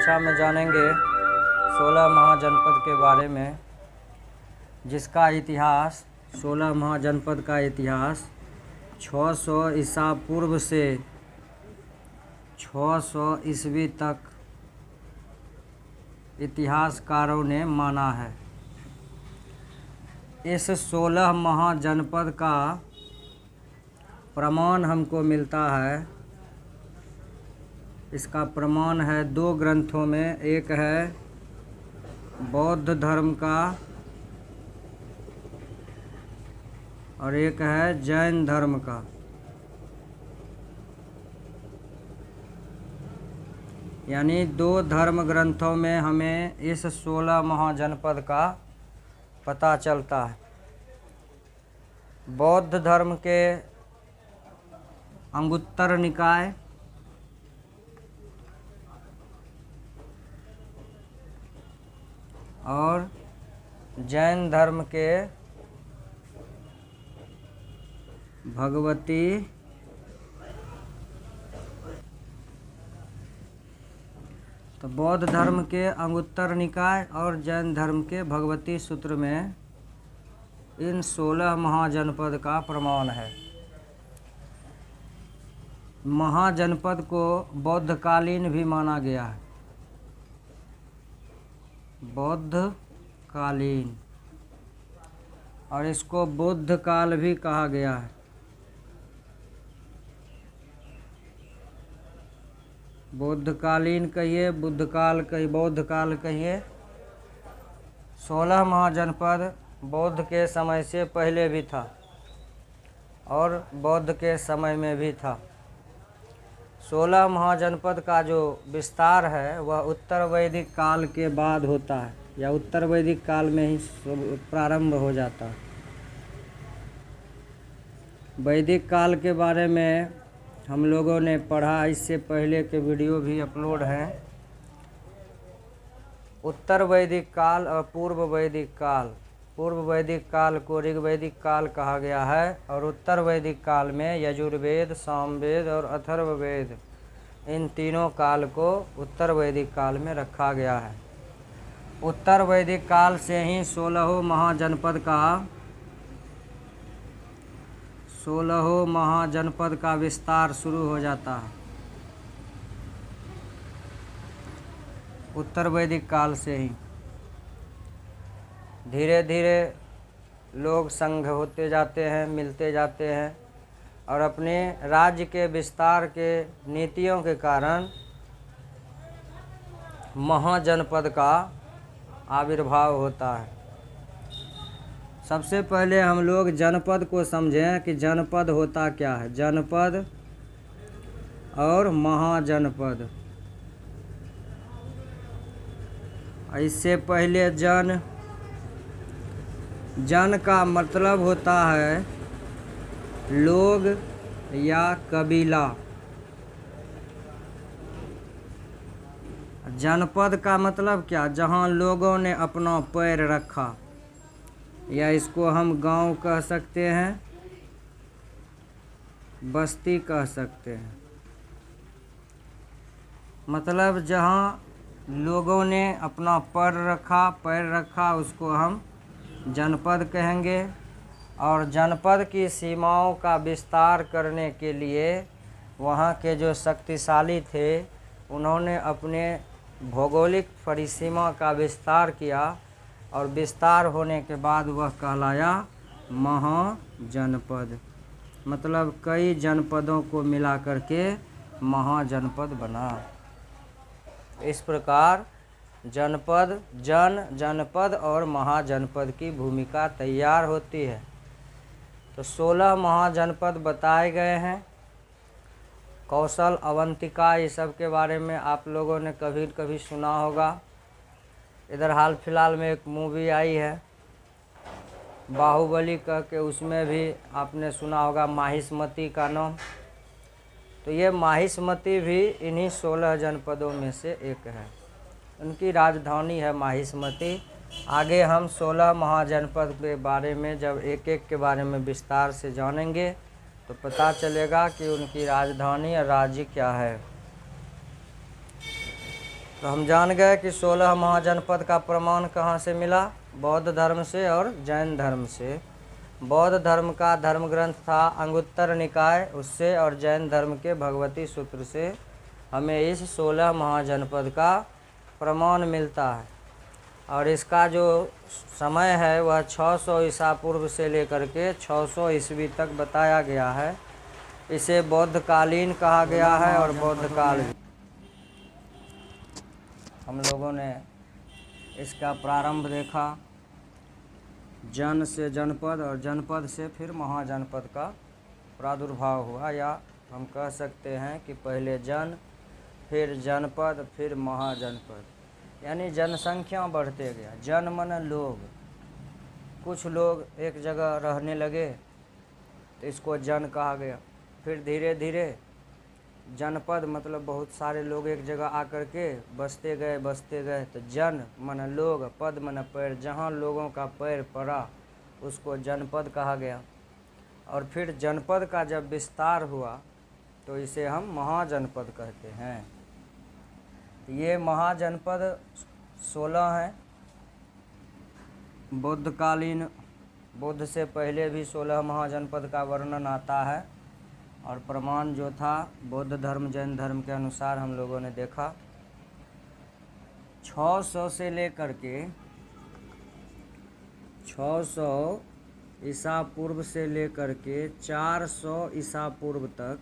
कक्षा में जानेंगे 16 महाजनपद के बारे में, जिसका इतिहास 16 महाजनपद का इतिहास 600 ईसा पूर्व से 600 ईस्वी तक इतिहासकारों ने माना है। इस 16 महाजनपद का प्रमाण हमको मिलता है। इसका प्रमाण है 2 ग्रंथों में, एक है बौद्ध धर्म का और एक है जैन धर्म का। यानी 2 धर्म ग्रंथों में हमें इस 16 महाजनपद का पता चलता है। बौद्ध धर्म के अंगुत्तर निकाय और जैन धर्म के भगवती तो बौद्ध धर्म के अंगुत्तर निकाय और जैन धर्म के भगवती सूत्र में इन 16 महाजनपद का प्रमाण है। महाजनपद को बौद्धकालीन भी माना गया है। बौद्धकालीन, और इसको बुद्ध काल भी कहा गया है। बौद्धकालीन कहिए, बुद्ध काल कहिए, बौद्ध काल कहिए। 16 महाजनपद बौद्ध के समय से पहले भी था और बौद्ध के समय में भी था। 16 महाजनपद का जो विस्तार है वह उत्तर वैदिक काल के बाद होता है, या उत्तर वैदिक काल में ही प्रारंभ हो जाता है। वैदिक काल के बारे में हम लोगों ने पढ़ा, इससे पहले के वीडियो भी अपलोड हैं। उत्तर वैदिक काल और पूर्व वैदिक काल। पूर्व वैदिक काल को ऋग्वैदिक काल कहा गया है और उत्तर वैदिक काल में यजुर्वेद, सामवेद और अथर्ववेद, इन तीनों काल को उत्तर वैदिक काल में रखा गया है। उत्तर वैदिक काल से ही 16 महाजनपद का विस्तार शुरू हो जाता है। उत्तर वैदिक काल से ही धीरे धीरे लोग संघ होते जाते हैं, मिलते जाते हैं और अपने राज्य के विस्तार के नीतियों के कारण महाजनपद का आविर्भाव होता है। सबसे पहले हम लोग जनपद को समझें कि जनपद होता क्या है। जनपद और महाजनपद। इससे पहले जन का मतलब होता है लोग या कबीला। जनपद का मतलब क्या? जहाँ लोगों ने अपना पैर रखा, या इसको हम गांव कह सकते हैं, बस्ती कह सकते हैं। मतलब जहाँ लोगों ने अपना पैर रखा उसको हम जनपद कहेंगे। और जनपद की सीमाओं का विस्तार करने के लिए वहाँ के जो शक्तिशाली थे उन्होंने अपने भौगोलिक परिसीमा का विस्तार किया और विस्तार होने के बाद वह कहलाया महाजनपद। मतलब कई जनपदों को मिला करके महाजनपद बना। इस प्रकार जनपद, जनपद और महाजनपद की भूमिका तैयार होती है। तो 16 महाजनपद बताए गए हैं। कौशल, अवंतिका, ये सब के बारे में आप लोगों ने कभी कभी सुना होगा। इधर हाल फिलहाल में एक मूवी आई है बाहुबली कह के, उसमें भी आपने सुना होगा माहिष्मती का नाम। तो ये माहिष्मती भी इन्हीं 16 जनपदों में से एक है। उनकी राजधानी है माहिष्मती। आगे हम 16 महाजनपद के बारे में जब एक एक के बारे में विस्तार से जानेंगे तो पता चलेगा कि उनकी राजधानी और राज्य क्या है। तो हम जान गए कि 16 महाजनपद का प्रमाण कहाँ से मिला? बौद्ध धर्म से और जैन धर्म से। बौद्ध धर्म का धर्म ग्रंथ था अंगुत्तर निकाय, उससे, और जैन धर्म के भगवती सूत्र से हमें इस 16 महाजनपद का प्रमाण मिलता है। और इसका जो समय है वह 600 ईसा पूर्व से लेकर के 600 ईस्वी तक बताया गया है। इसे बौद्धकालीन कहा गया है और बौद्ध काल भी। हम लोगों ने इसका प्रारंभ देखा, जन से जनपद और जनपद से फिर महाजनपद का प्रादुर्भाव हुआ, या हम कह सकते हैं कि पहले जन, फिर जनपद, फिर महाजनपद, यानी जनसंख्या बढ़ते गया। जन मन लोग, कुछ लोग एक जगह रहने लगे तो इसको जन कहा गया। फिर धीरे धीरे जनपद मतलब बहुत सारे लोग एक जगह आकर के बसते गए तो जन मन लोग, पद मन पैर, जहाँ लोगों का पैर पड़ा उसको जनपद कहा गया। और फिर जनपद का जब विस्तार हुआ तो इसे हम महाजनपद कहते हैं। ये महाजनपद 16 हैं। बुद्धकालीन, बुद्ध से पहले भी 16 महाजनपद का वर्णन आता है, और प्रमाण जो था बौद्ध धर्म जैन धर्म के अनुसार हम लोगों ने देखा। 600 से लेकर के 600 ईसा पूर्व से लेकर के 400 ईसा पूर्व तक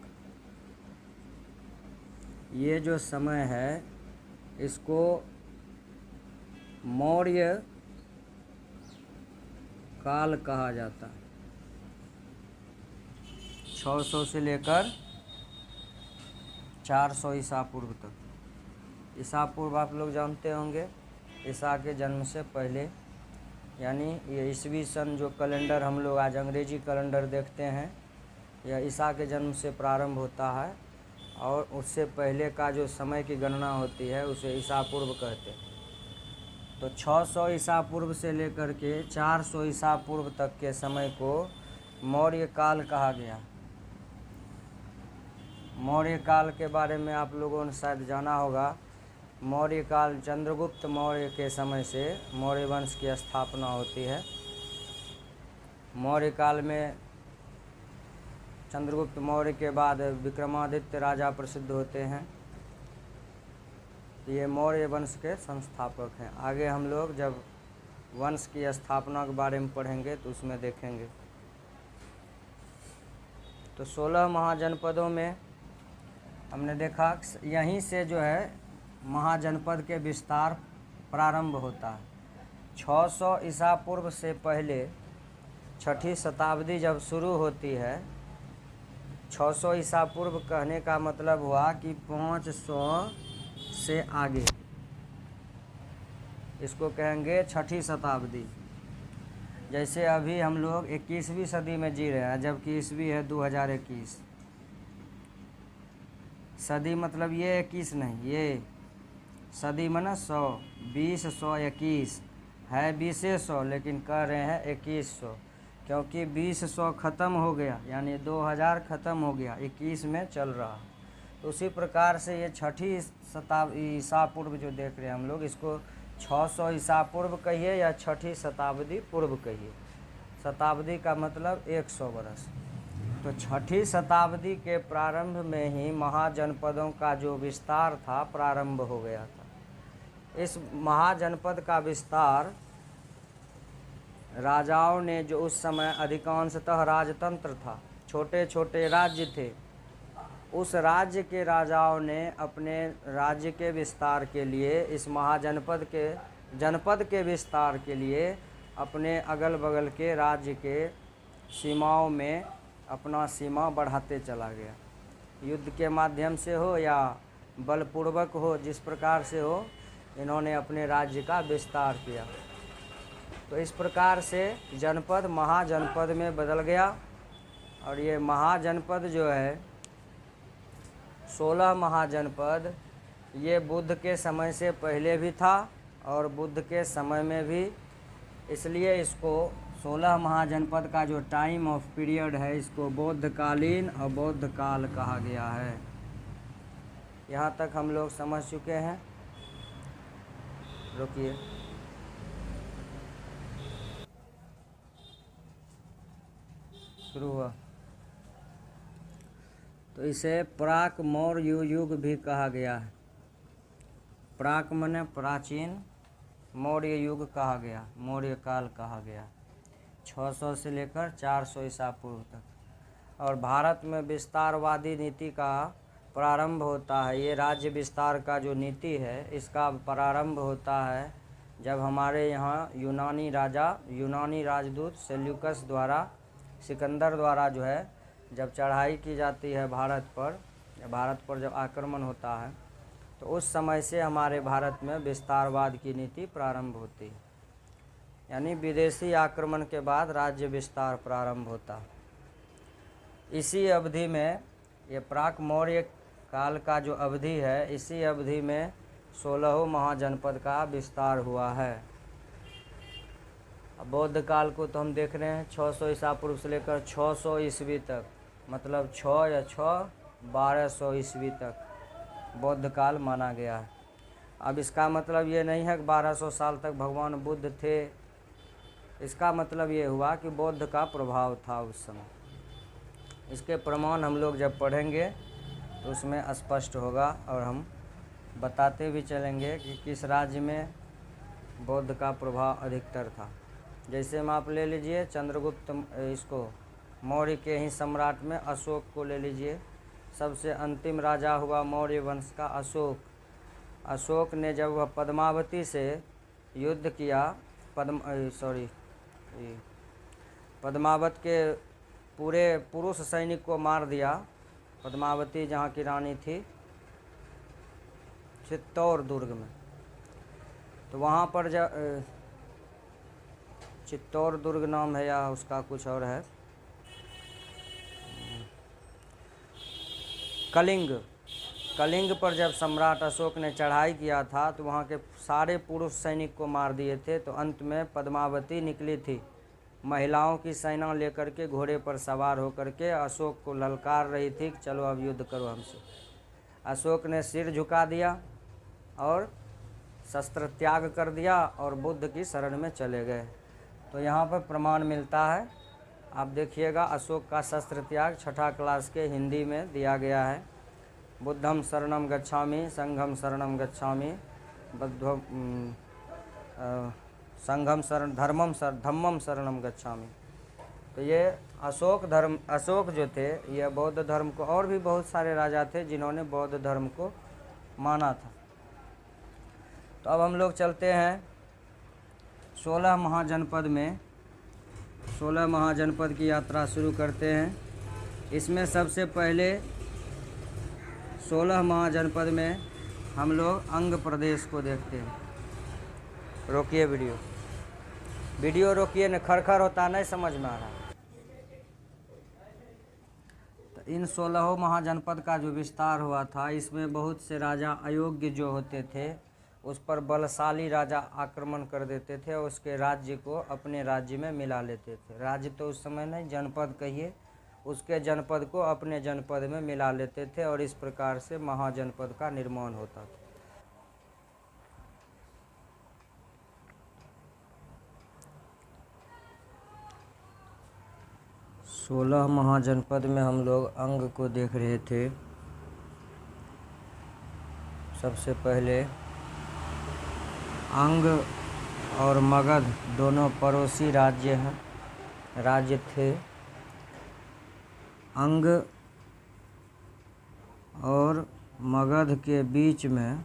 ये जो समय है इसको मौर्य काल कहा जाता है। 600 से लेकर 400 ईसा पूर्व तक। ईसा पूर्व आप लोग जानते होंगे, ईसा के जन्म से पहले, यानी ये ईस्वी सन जो कैलेंडर हम लोग आज अंग्रेजी कैलेंडर देखते हैं, यह ईसा के जन्म से प्रारंभ होता है, और उससे पहले का जो समय की गणना होती है उसे ईसा पूर्व कहते हैं। तो 600 ईसा पूर्व से लेकर के 400 ईसा पूर्व तक के समय को मौर्य काल कहा गया। मौर्य काल के बारे में आप लोगों ने शायद जाना होगा। मौर्य काल चंद्रगुप्त मौर्य के समय से मौर्य वंश की स्थापना होती है। मौर्य काल में चंद्रगुप्त मौर्य के बाद विक्रमादित्य राजा प्रसिद्ध होते हैं। ये मौर्य वंश के संस्थापक हैं। आगे हम लोग जब वंश की स्थापना के बारे में पढ़ेंगे तो उसमें देखेंगे। तो 16 महाजनपदों में हमने देखा यहीं से जो है महाजनपद के विस्तार प्रारंभ होता है। 600 ईसा पूर्व से पहले 6ठी शताब्दी जब शुरू होती है, 600 ईसा पूर्व कहने का मतलब हुआ कि 500 से आगे, इसको कहेंगे 6ठी शताब्दी। जैसे अभी हम लोग 21वीं सदी में जी रहे हैं, जबकि ईस्वी है 2021। सदी मतलब ये 21 नहीं, ये सदी माना 100, 20, 100, 21 है, 20 लेकिन कह रहे हैं 2100, क्योंकि 2000 ख़त्म हो गया, यानी 2000 ख़त्म हो गया, 21 में चल रहा। तो उसी प्रकार से ये 6ठी शताब्दी ईसा पूर्व जो देख रहे हैं हम लोग, इसको 600 ईसा पूर्व कहिए या 6ठी शताब्दी पूर्व कहिए। शताब्दी का मतलब 100 वर्ष। तो 6ठी शताब्दी के प्रारंभ में ही महाजनपदों का जो विस्तार था प्रारंभ हो गया था। इस महाजनपद का विस्तार राजाओं ने, जो उस समय अधिकांशतः राजतंत्र था, छोटे छोटे राज्य थे, उस राज्य के राजाओं ने अपने राज्य के विस्तार के लिए, इस जनपद के विस्तार के लिए अपने अगल बगल के राज्य के सीमाओं में अपना सीमा बढ़ाते चला गया। युद्ध के माध्यम से हो या बलपूर्वक हो, जिस प्रकार से हो, इन्होंने अपने राज्य का विस्तार किया। तो इस प्रकार से जनपद महाजनपद में बदल गया। और ये महाजनपद जो है 16 महाजनपद, ये बुद्ध के समय से पहले भी था और बुद्ध के समय में भी, इसलिए इसको 16 महाजनपद का जो टाइम ऑफ पीरियड है, इसको बौद्धकालीन और बौद्ध काल कहा गया है। यहाँ तक हम लोग समझ चुके हैं। रुकिए। शुरू हुआ। तो इसे प्राक मौर्य युग भी कहा गया है। प्राक माने प्राचीन, मौर्य युग कहा गया, मौर्य काल कहा गया, 600 से लेकर 400 ईसा पूर्व तक। और भारत में विस्तारवादी नीति का प्रारंभ होता है। ये राज्य विस्तार का जो नीति है इसका प्रारंभ होता है जब हमारे यहाँ यूनानी राजदूत सेल्यूकस द्वारा, सिकंदर द्वारा जो है जब चढ़ाई की जाती है भारत पर जब आक्रमण होता है तो उस समय से हमारे भारत में विस्तारवाद की नीति प्रारंभ होती है। यानी विदेशी आक्रमण के बाद राज्य विस्तार प्रारंभ होता। इसी अवधि में, ये प्राक मौर्य काल का जो अवधि है, इसी अवधि में 16 महाजनपद का विस्तार हुआ है। अब बौद्ध काल को तो हम देख रहे हैं 600 ईसा पूर्व से लेकर 600 ईस्वी तक, मतलब 1200 ईस्वी तक बौद्ध काल माना गया है। अब इसका मतलब ये नहीं है कि 1200 साल तक भगवान बुद्ध थे। इसका मतलब ये हुआ कि बौद्ध का प्रभाव था उस समय। इसके प्रमाण हम लोग जब पढ़ेंगे तो उसमें स्पष्ट होगा और हम बताते भी चलेंगे कि किस राज्य में बौद्ध का प्रभाव अधिकतर था। जैसे हम आप ले लीजिए चंद्रगुप्त, इसको मौर्य के ही सम्राट में अशोक को ले लीजिए। सबसे अंतिम राजा हुआ मौर्य वंश का अशोक। अशोक ने जब वह पद्मावती से युद्ध किया, पद्मावत के पूरे पुरुष सैनिक को मार दिया। पद्मावती जहाँ की रानी थी, चित्तौड़ दुर्ग में। तो वहाँ पर जब चित्तौड़ दुर्ग नाम है या उसका कुछ और है, कलिंग पर जब सम्राट अशोक ने चढ़ाई किया था तो वहाँ के सारे पुरुष सैनिक को मार दिए थे। तो अंत में पद्मावती निकली थी महिलाओं की सेना लेकर के, घोड़े पर सवार होकर के अशोक को ललकार रही थी कि चलो अब युद्ध करो हमसे। अशोक ने सिर झुका दिया और शस्त्र त्याग कर दिया और बुद्ध की शरण में चले गए। तो यहाँ पर प्रमाण मिलता है, आप देखिएगा अशोक का शस्त्र त्याग 6ठा क्लास के हिंदी में दिया गया है। बुद्धम शरणम गच्छामि, संघम शरणम गच्छामि, धम्मम शरणम गच्छामि। तो ये अशोक जो थे ये बौद्ध धर्म को, और भी बहुत सारे राजा थे जिन्होंने बौद्ध धर्म को माना था। तो अब हम लोग चलते हैं 16 महाजनपद में। 16 महाजनपद की यात्रा शुरू करते हैं। इसमें सबसे पहले 16 महाजनपद में हम लोग अंग प्रदेश को देखते हैं। रोकिए वीडियो रोकिए, न खरखर होता नहीं समझ में आ रहा। तो इन 16 महाजनपद का जो विस्तार हुआ था, इसमें बहुत से राजा अयोग्य जो होते थे उस पर बलशाली राजा आक्रमण कर देते थे और उसके राज्य को अपने राज्य में मिला लेते थे। राज्य तो उस समय नहीं, जनपद कहिए, उसके जनपद को अपने जनपद में मिला लेते थे और इस प्रकार से महाजनपद का निर्माण होता था। सोलह महाजनपद में हम लोग अंग को देख रहे थे। सबसे पहले अंग और मगध दोनों पड़ोसी राज्य थे। अंग और मगध के बीच में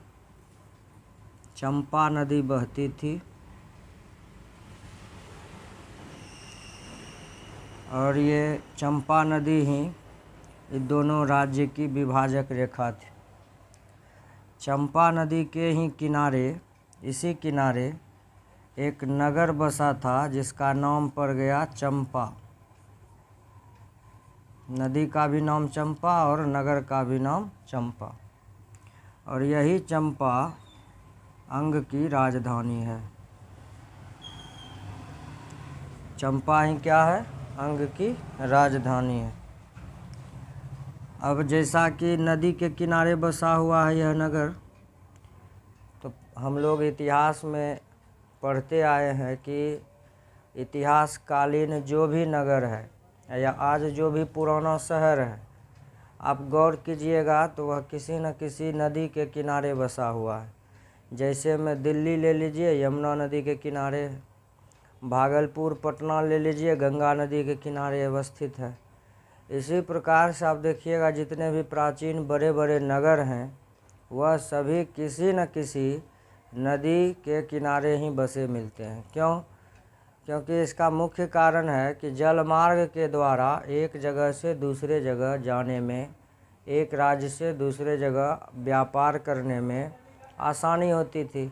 चंपा नदी बहती थी और ये चंपा नदी ही ये दोनों राज्य की विभाजक रेखा थी। चंपा नदी के ही किनारे, इसी किनारे एक नगर बसा था जिसका नाम पड़ गया चंपा। नदी का भी नाम चंपा और नगर का भी नाम चंपा, और यही चंपा अंग की राजधानी है। चंपा ही क्या है? अंग की राजधानी है। अब जैसा कि नदी के किनारे बसा हुआ है यह नगर, तो हम लोग इतिहास में पढ़ते आए हैं कि इतिहासकालीन जो भी नगर है या आज जो भी पुराना शहर है, आप गौर कीजिएगा तो वह किसी न किसी नदी के किनारे बसा हुआ है। जैसे मैं दिल्ली ले लीजिए, यमुना नदी के किनारे है। भागलपुर पटना ले लीजिए, गंगा नदी के किनारे अवस्थित है। इसी प्रकार से आप देखिएगा जितने भी प्राचीन बड़े बड़े नगर हैं वह सभी किसी न किसी नदी के किनारे ही बसे मिलते हैं। क्यों? क्योंकि इसका मुख्य कारण है कि जल मार्ग के द्वारा एक जगह से दूसरे जगह जाने में, एक राज्य से दूसरे जगह व्यापार करने में आसानी होती थी।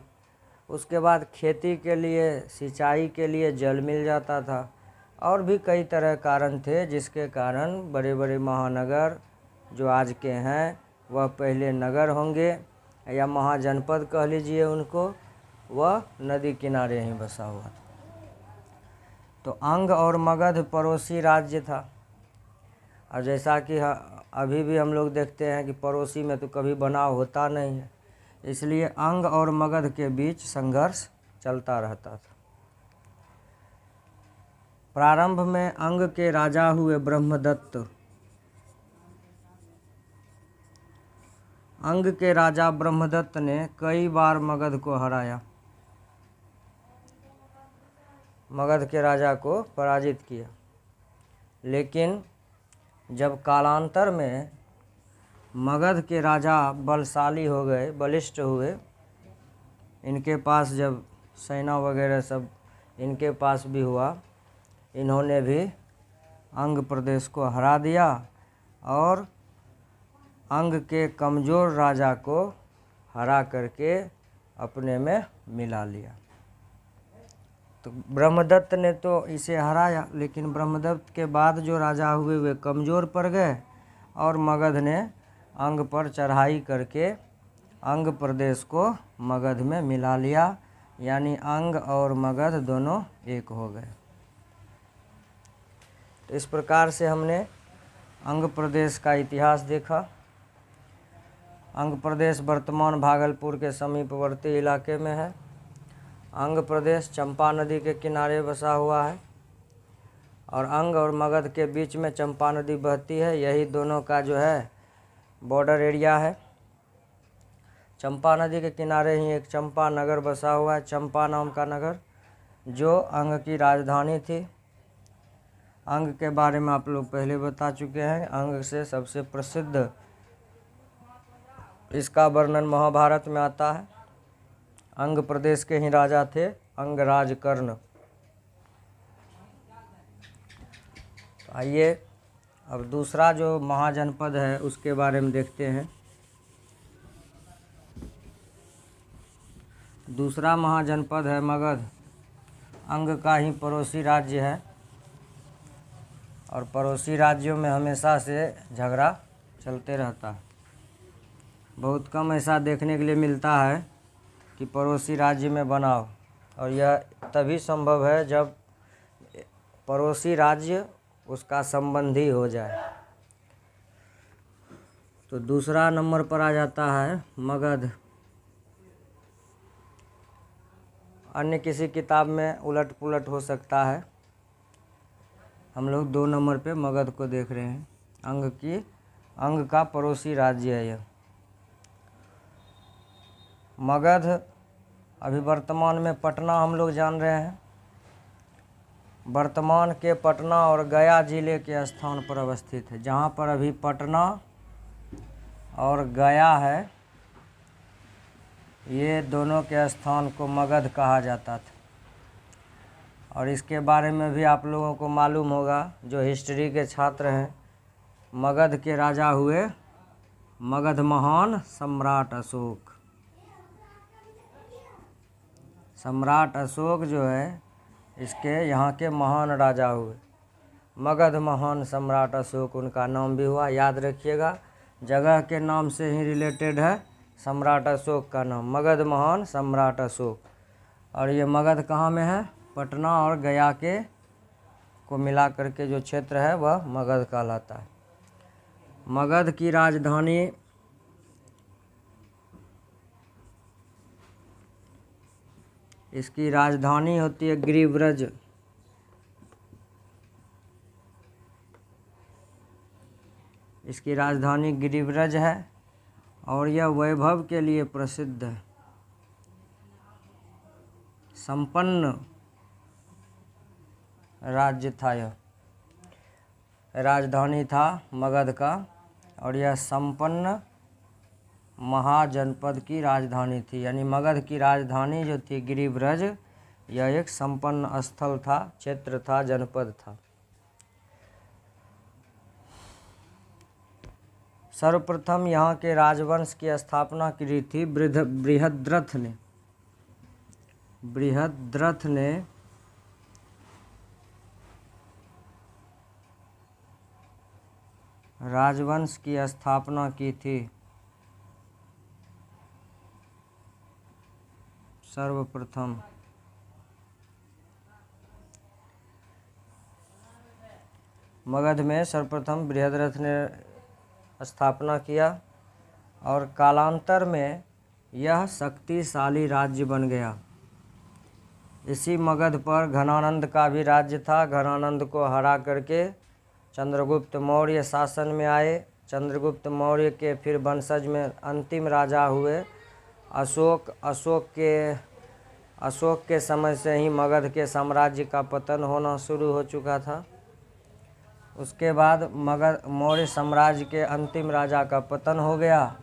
उसके बाद खेती के लिए, सिंचाई के लिए जल मिल जाता था, और भी कई तरह कारण थे जिसके कारण बड़े बड़े महानगर जो आज के हैं वह पहले नगर होंगे या महाजनपद कह लीजिए उनको, वह नदी किनारे ही बसा हुआ था। तो अंग और मगध पड़ोसी राज्य था, और जैसा कि अभी भी हम लोग देखते हैं कि पड़ोसी में तो कभी बनाव होता नहीं है, इसलिए अंग और मगध के बीच संघर्ष चलता रहता था। प्रारंभ में अंग के राजा हुए ब्रह्मदत्त। अंग के राजा ब्रह्मदत्त ने कई बार मगध को हराया, मगध के राजा को पराजित किया। लेकिन जब कालांतर में मगध के राजा बलशाली हो गए, बलिष्ठ हुए, इनके पास जब सेना वगैरह सब इनके पास भी हुआ, इन्होंने भी अंग प्रदेश को हरा दिया और अंग के कमज़ोर राजा को हरा करके अपने में मिला लिया। तो ब्रह्मदत्त ने तो इसे हराया, लेकिन ब्रह्मदत्त के बाद जो राजा हुए वे कमज़ोर पड़ गए और मगध ने अंग पर चढ़ाई करके अंग प्रदेश को मगध में मिला लिया, यानी अंग और मगध दोनों एक हो गए। तो इस प्रकार से हमने अंग प्रदेश का इतिहास देखा। अंग प्रदेश वर्तमान भागलपुर के समीपवर्ती इलाके में है। अंग प्रदेश चंपा नदी के किनारे बसा हुआ है और अंग और मगध के बीच में चंपा नदी बहती है। यही दोनों का जो है बॉर्डर एरिया है। चंपा नदी के किनारे ही एक चंपा नगर बसा हुआ है, चंपा नाम का नगर, जो अंग की राजधानी थी। अंग के बारे में आप लोग पहले बता चुके हैं। अंग से सबसे प्रसिद्ध इसका वर्णन महाभारत में आता है। अंग प्रदेश के ही राजा थे अंगराज कर्ण। आइए अब दूसरा जो महाजनपद है उसके बारे में देखते हैं। दूसरा महाजनपद है मगध। अंग का ही पड़ोसी राज्य है और पड़ोसी राज्यों में हमेशा से झगड़ा चलते रहता है। बहुत कम ऐसा देखने के लिए मिलता है कि पड़ोसी राज्य में बनाव, और यह तभी संभव है जब पड़ोसी राज्य उसका संबंधी हो जाए। तो दूसरा नंबर पर आ जाता है मगध। अन्य किसी किताब में उलट पुलट हो सकता है, हम लोग 2 नंबर पे मगध को देख रहे हैं। अंग का पड़ोसी राज्य है यह। मगध अभी वर्तमान में पटना हम लोग जान रहे हैं। वर्तमान के पटना और गया जिले के स्थान पर अवस्थित है। जहाँ पर अभी पटना और गया है, ये दोनों के स्थान को मगध कहा जाता था। और इसके बारे में भी आप लोगों को मालूम होगा, जो हिस्ट्री के छात्र हैं। मगध के राजा हुए मगध महान सम्राट अशोक। सम्राट अशोक जो है इसके यहाँ के महान राजा हुए। मगध महान सम्राट अशोक उनका नाम भी हुआ। याद रखिएगा, जगह के नाम से ही रिलेटेड है सम्राट अशोक का नाम, मगध महान सम्राट अशोक। और ये मगध कहाँ में है? पटना और गया के को मिला करके जो क्षेत्र है वह मगध कहलाता है। मगध की राजधानी इसकी राजधानी होती है गिरिव्रज। इसकी राजधानी गिरिव्रज है और यह वैभव के लिए प्रसिद्ध है। संपन्न राज्य था यह, राजधानी था मगध का, और यह संपन्न महाजनपद की राजधानी थी। यानी मगध की राजधानी जो थी गिरिव्रज, यह एक संपन्न स्थल था, क्षेत्र था, जनपद था। सर्वप्रथम यहाँ के राजवंश की स्थापना की थी बृहद्रथ ने। बृहद्रथ ने राजवंश की स्थापना की थी। सर्वप्रथम मगध में सर्वप्रथम बृहद्रथ ने स्थापना किया और कालांतर में यह शक्तिशाली राज्य बन गया। इसी मगध पर घनानंद का भी राज्य था। घनानंद को हरा करके चंद्रगुप्त मौर्य शासन में आए। चंद्रगुप्त मौर्य के फिर वंशज में अंतिम राजा हुए अशोक। अशोक के समय से ही मगध के साम्राज्य का पतन होना शुरू हो चुका था। उसके बाद मगध मौर्य साम्राज्य के अंतिम राजा का पतन हो गया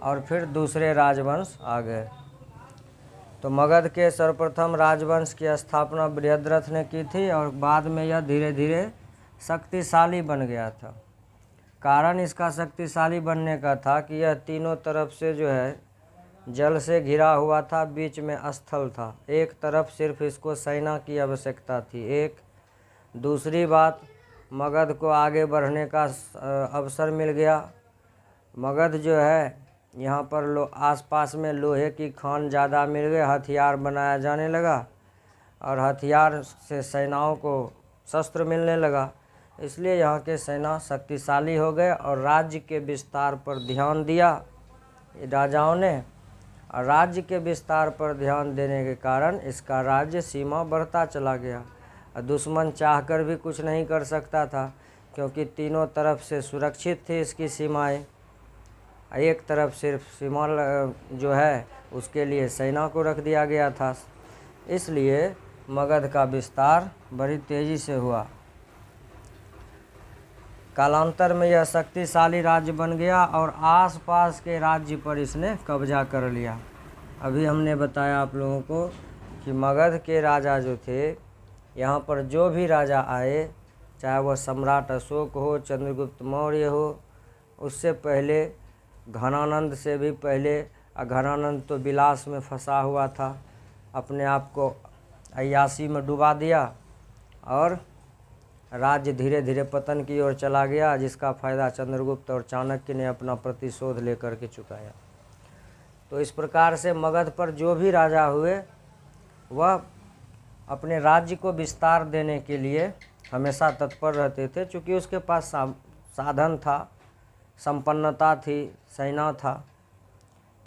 और फिर दूसरे राजवंश आ गए। तो मगध के सर्वप्रथम राजवंश की स्थापना बृहद्रथ ने की थी और बाद में यह धीरे धीरे शक्तिशाली बन गया था। कारण इसका शक्तिशाली बनने का था कि यह तीनों तरफ से जो है जल से घिरा हुआ था, बीच में स्थल था। एक तरफ सिर्फ इसको सेना की आवश्यकता थी। एक दूसरी बात, मगध को आगे बढ़ने का अवसर मिल गया। मगध जो है यहाँ पर आसपास में लोहे की खान ज़्यादा मिल गए, हथियार बनाया जाने लगा और हथियार से सेनाओं को शस्त्र मिलने लगा। इसलिए यहाँ के सेना शक्तिशाली हो गए और राज्य के विस्तार पर ध्यान दिया राजाओं ने। और राज्य के विस्तार पर ध्यान देने के कारण इसका राज्य सीमा बढ़ता चला गया। और दुश्मन चाहकर भी कुछ नहीं कर सकता था, क्योंकि तीनों तरफ से सुरक्षित थी इसकी सीमाएं। एक तरफ सिर्फ सीमा जो है उसके लिए सेना को रख दिया गया था। इसलिए मगध का विस्तार बड़ी तेज़ी से हुआ। कालांतर में यह शक्तिशाली राज्य बन गया और आसपास के राज्य पर इसने कब्जा कर लिया। अभी हमने बताया आप लोगों को कि मगध के राजा जो थे, यहाँ पर जो भी राजा आए, चाहे वह सम्राट अशोक हो, चंद्रगुप्त मौर्य हो, उससे पहले घनानंद से भी पहले, घनानंद तो विलास में फंसा हुआ था, अपने आप को अय्याशी में डुबा दिया और राज्य धीरे धीरे पतन की ओर चला गया, जिसका फ़ायदा चंद्रगुप्त और चाणक्य ने अपना प्रतिशोध लेकर के चुकाया। तो इस प्रकार से मगध पर जो भी राजा हुए वह अपने राज्य को विस्तार देने के लिए हमेशा तत्पर रहते थे, क्योंकि उसके पास साधन था, संपन्नता थी, सेना था।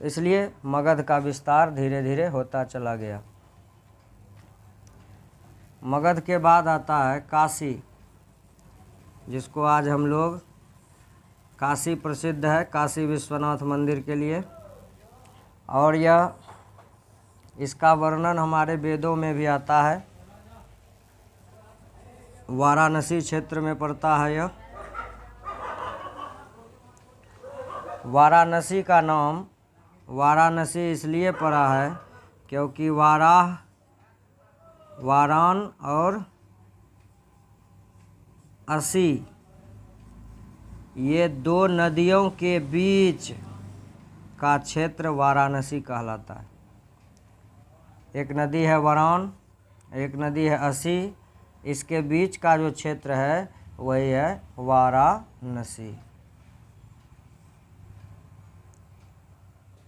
तो इसलिए मगध का विस्तार धीरे धीरे होता चला गया। मगध के बाद आता है काशी, जिसको आज हम लोग काशी प्रसिद्ध है काशी विश्वनाथ मंदिर के लिए। और यह इसका वर्णन हमारे वेदों में भी आता है। वाराणसी क्षेत्र में पड़ता है यह। वाराणसी का नाम वाराणसी इसलिए पड़ा है क्योंकि वाराण और असी ये दो नदियों के बीच का क्षेत्र वाराणसी कहलाता है। एक नदी है वरान, एक नदी है असी, इसके बीच का जो क्षेत्र है वही है वाराणसी।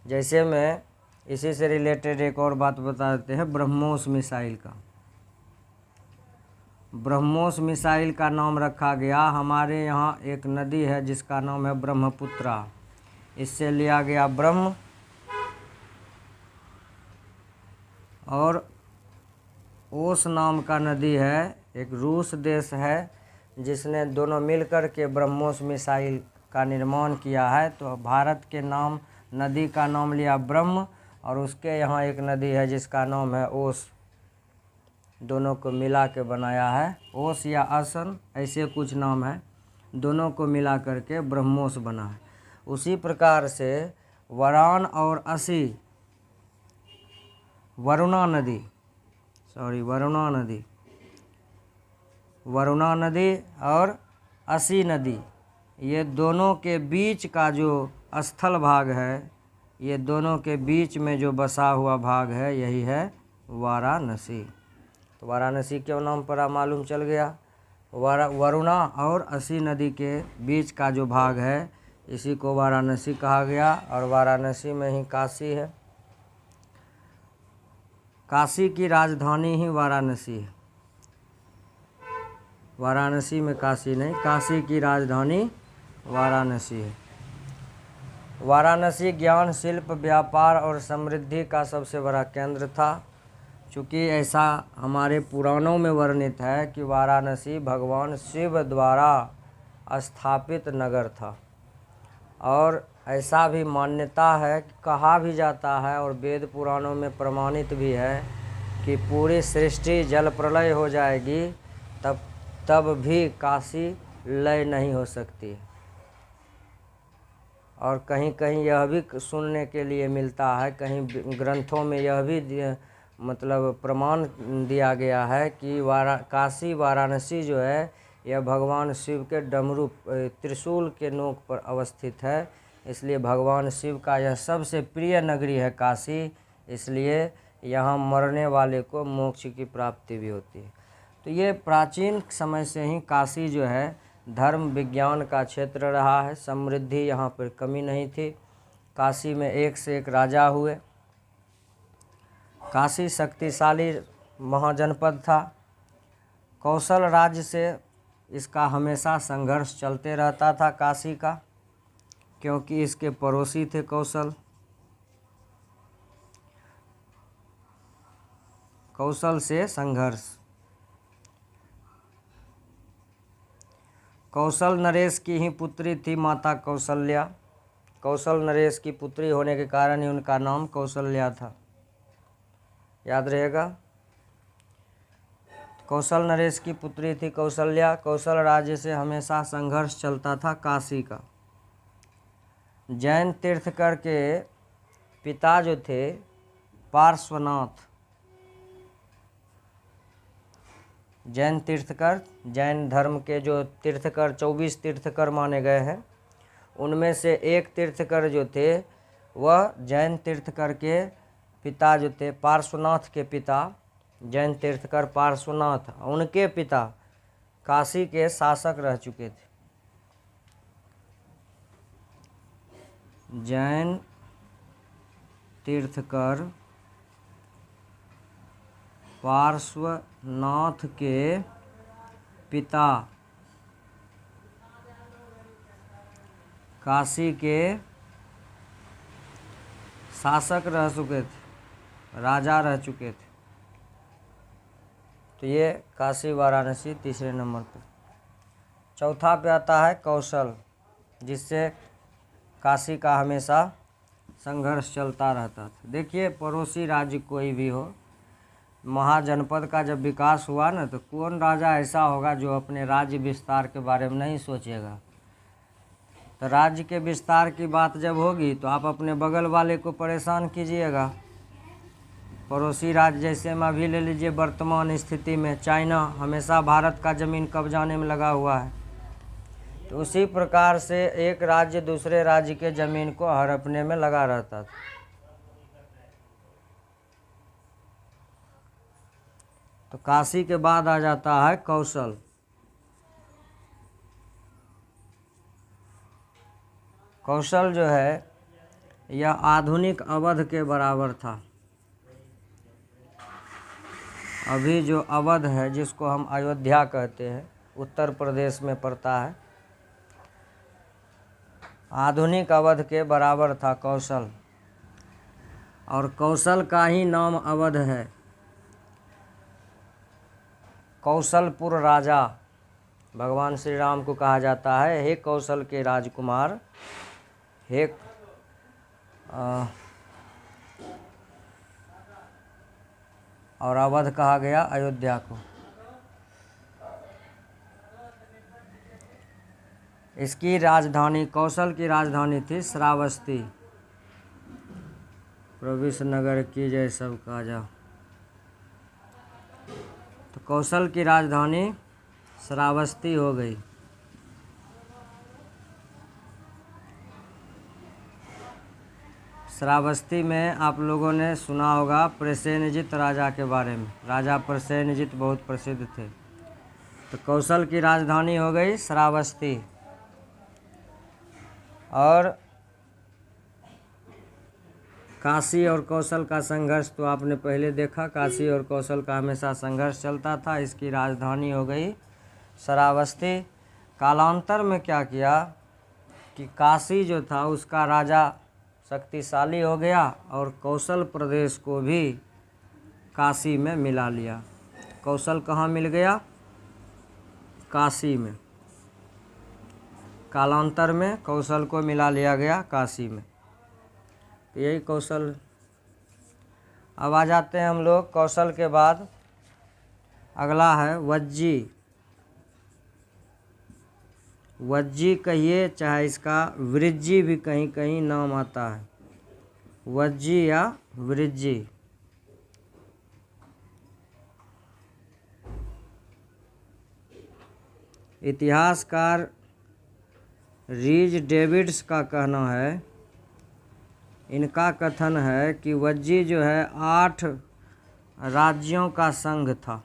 जैसे मैं इसी से रिलेटेड एक और बात बता देते हैं, ब्रह्मोस मिसाइल का। ब्रह्मोस मिसाइल का नाम रखा गया, हमारे यहाँ एक नदी है जिसका नाम है ब्रह्मपुत्रा, इससे लिया गया ब्रह्म और ओस नाम का नदी है, एक रूस देश है जिसने दोनों मिलकर के ब्रह्मोस मिसाइल का निर्माण किया है। तो भारत के नाम नदी का नाम लिया ब्रह्म, और उसके यहाँ एक नदी है जिसका नाम है ओस, दोनों को मिला के बनाया है। ओस या असन ऐसे कुछ नाम है, दोनों को मिला करके ब्रह्मोस बना है। उसी प्रकार से वरान और असी, वरुणा नदी और असी नदी, ये दोनों के बीच का जो स्थल भाग है, ये दोनों के बीच में जो बसा हुआ भाग है, यही है वाराणसी। तो वाराणसी क्यों नाम पड़ा मालूम चल गया। वरुणा और असी नदी के बीच का जो भाग है, इसी को वाराणसी कहा गया। और वाराणसी में ही काशी है। काशी की राजधानी ही वाराणसी है। वाराणसी में काशी नहीं, काशी की राजधानी वाराणसी है। वाराणसी ज्ञान, शिल्प, व्यापार और समृद्धि का सबसे बड़ा केंद्र था। चूँकि ऐसा हमारे पुराणों में वर्णित है कि वाराणसी भगवान शिव द्वारा स्थापित नगर था। और ऐसा भी मान्यता है, कहा भी जाता है और वेद पुराणों में प्रमाणित भी है कि पूरी सृष्टि जल प्रलय हो जाएगी, तब भी काशी लय नहीं हो सकती। और कहीं कहीं यह भी सुनने के लिए मिलता है, कहीं ग्रंथों में यह भी मतलब प्रमाण दिया गया है कि काशी वाराणसी जो है, यह भगवान शिव के डमरू त्रिशूल के नोक पर अवस्थित है। इसलिए भगवान शिव का यह सबसे प्रिय नगरी है काशी, इसलिए यहाँ मरने वाले को मोक्ष की प्राप्ति भी होती है। तो ये प्राचीन समय से ही काशी जो है धर्म विज्ञान का क्षेत्र रहा है। समृद्धि यहाँ पर कमी नहीं थी। काशी में एक से एक राजा हुए। काशी शक्तिशाली महाजनपद था। कौशल राज्य से इसका हमेशा संघर्ष चलते रहता था काशी का, क्योंकि इसके पड़ोसी थे कौशल। कौशल से संघर्ष। कौशल नरेश की ही पुत्री थी माता कौशल्या। कौशल नरेश की पुत्री होने के कारण ही उनका नाम कौशल्या था, याद रहेगा। कौशल नरेश की पुत्री थी कौशल्या। कौशल राज्य से हमेशा संघर्ष चलता था काशी का। जैन तीर्थकर के पिता जो थे पार्श्वनाथ, जैन तीर्थकर, जैन धर्म के जो तीर्थकर 24 तीर्थकर माने गए हैं, उनमें से एक तीर्थकर जो थे वह जैन तीर्थकर के पिता जो थे, पार्श्वनाथ के पिता, जैन तीर्थकर पार्श्वनाथ, उनके पिता काशी के शासक रह चुके थे। जैन तीर्थकर पार्श्वनाथ के पिता काशी के शासक रह चुके थे, राजा रह चुके थे। तो ये काशी वाराणसी तीसरे नंबर पर। चौथा पे आता है कौशल, जिससे काशी का हमेशा संघर्ष चलता रहता था। देखिए, पड़ोसी राज्य कोई भी हो, महाजनपद का जब विकास हुआ ना, तो कौन राजा ऐसा होगा जो अपने राज्य विस्तार के बारे में नहीं सोचेगा। तो राज्य के विस्तार की बात जब होगी तो आप अपने बगल वाले को परेशान कीजिएगा। पड़ोसी राज्य जैसे में अभी ले लीजिए, वर्तमान स्थिति में चाइना हमेशा भारत का ज़मीन कब्जाने में लगा हुआ है। तो उसी प्रकार से एक राज्य दूसरे राज्य के ज़मीन को हड़पने में लगा रहता था। तो काशी के बाद आ जाता है कौशल। कौशल जो है यह आधुनिक अवध के बराबर था। अभी जो अवध है, जिसको हम अयोध्या कहते हैं, उत्तर प्रदेश में पड़ता है, आधुनिक अवध के बराबर था कौशल। और कौशल का ही नाम अवध है। कौशलपुर राजा भगवान श्री राम को कहा जाता है, हे कौशल के राजकुमार, हे और अवध कहा गया अयोध्या को। इसकी राजधानी, कौशल की राजधानी थी श्रावस्ती। प्रविश नगर की जय सब का जा। तो कौशल की राजधानी श्रावस्ती हो गई। श्रावस्ती में आप लोगों ने सुना होगा प्रसेनजित राजा के बारे में। राजा प्रसेनजित बहुत प्रसिद्ध थे। तो कौशल की राजधानी हो गई श्रावस्ती। और काशी और कौशल का संघर्ष तो आपने पहले देखा, काशी और कौशल का हमेशा संघर्ष चलता था। इसकी राजधानी हो गई श्रावस्ती। कालांतर में क्या किया कि काशी जो था उसका राजा शक्तिशाली हो गया और कौशल प्रदेश को भी काशी में मिला लिया। कौशल कहाँ मिल गया? काशी में। कालांतर में कौशल को मिला लिया गया काशी में। तो यही कौशल। अब आ जाते हैं हम लोग कौशल के बाद अगला है वज्जी। वज्जी कहिए चाहे इसका वृज्जी भी कहीं कहीं नाम आता है, वज्जी या वृज्जी। इतिहासकार रीज डेविड्स का कहना है, इनका कथन है कि वज्जी जो है 8 राज्यों का संघ था।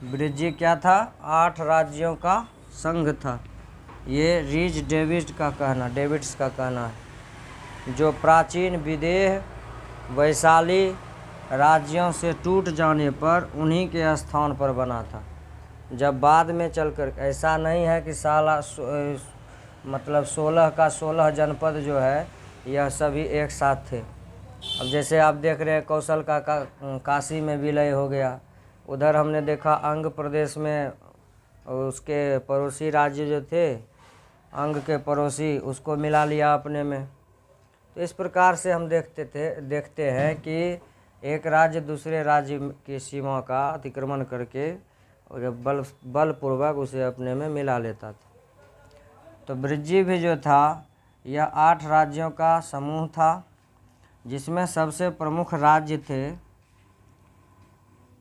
वृज्जी क्या था? 8 राज्यों का संघ था। ये रीज डेविड्स का कहना है, जो प्राचीन विदेह वैशाली राज्यों से टूट जाने पर उन्हीं के स्थान पर बना था। जब बाद में चलकर, ऐसा नहीं है कि मतलब 16 का 16 जनपद जो है यह सभी एक साथ थे। अब जैसे आप देख रहे हैं कौशल का काशी में विलय हो गया। उधर हमने देखा अंग प्रदेश में उसके पड़ोसी राज्य जो थे, अंग के पड़ोसी, उसको मिला लिया अपने में। तो इस प्रकार से हम देखते हैं कि एक राज्य दूसरे राज्य की सीमा का अतिक्रमण करके और बलपूर्वक उसे अपने में मिला लेता था। तो वृज्जी भी जो था यह 8 राज्यों का समूह था, जिसमें सबसे प्रमुख राज्य थे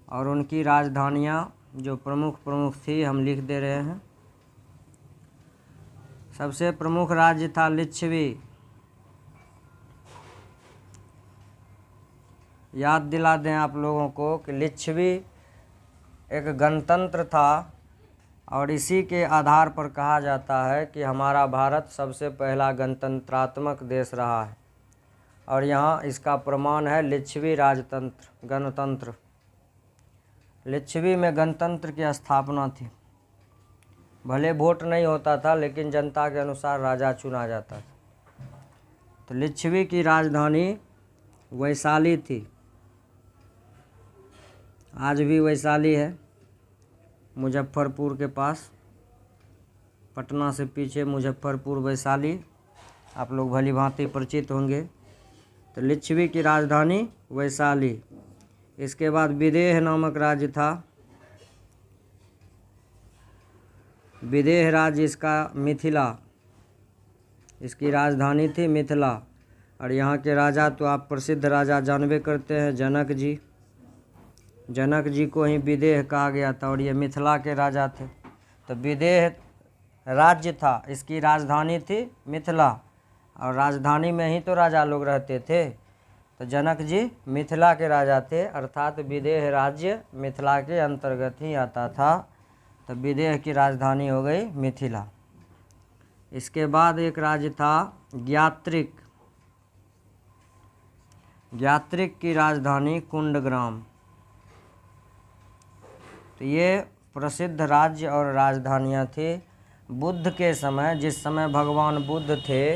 और उनकी राजधानियाँ जो प्रमुख थी हम लिख दे रहे हैं। सबसे प्रमुख राज्य था लिच्छवी। याद दिला दें आप लोगों को कि लिच्छवी एक गणतंत्र था और इसी के आधार पर कहा जाता है कि हमारा भारत सबसे पहला गणतंत्रात्मक देश रहा है। और यहाँ इसका प्रमाण है लिच्छवी राजतंत्र, गणतंत्र। लिच्छवी में गणतंत्र की स्थापना थी। भले वोट नहीं होता था लेकिन जनता के अनुसार राजा चुना जाता था। तो लिच्छवी की राजधानी वैशाली थी। आज भी वैशाली है, मुजफ्फरपुर के पास। पटना से पीछे मुजफ्फरपुर, वैशाली आप लोग भली भांति परिचित होंगे। तो लिच्छवी की राजधानी वैशाली। इसके बाद विदेह नामक राज्य था। विदेह राज्य इसका मिथिला, इसकी राजधानी थी मिथिला। और यहाँ के राजा तो आप प्रसिद्ध राजा जानबे करते हैं, जनक जी। जनक जी को ही विदेह कहा गया था और ये मिथिला के राजा थे। तो विदेह राज्य था, इसकी राजधानी थी मिथिला और राजधानी में ही तो राजा लोग रहते थे। तो जनक जी मिथिला के राजा थे, अर्थात विदेह राज्य मिथिला के अंतर्गत ही आता था। तो विदेह की राजधानी हो गई मिथिला। इसके बाद एक राज्य था ज्ञात्रिक। ज्ञात्रिक की राजधानी कुंडग्राम। तो ये प्रसिद्ध राज्य और राजधानियाँ थी। बुद्ध के समय, जिस समय भगवान बुद्ध थे,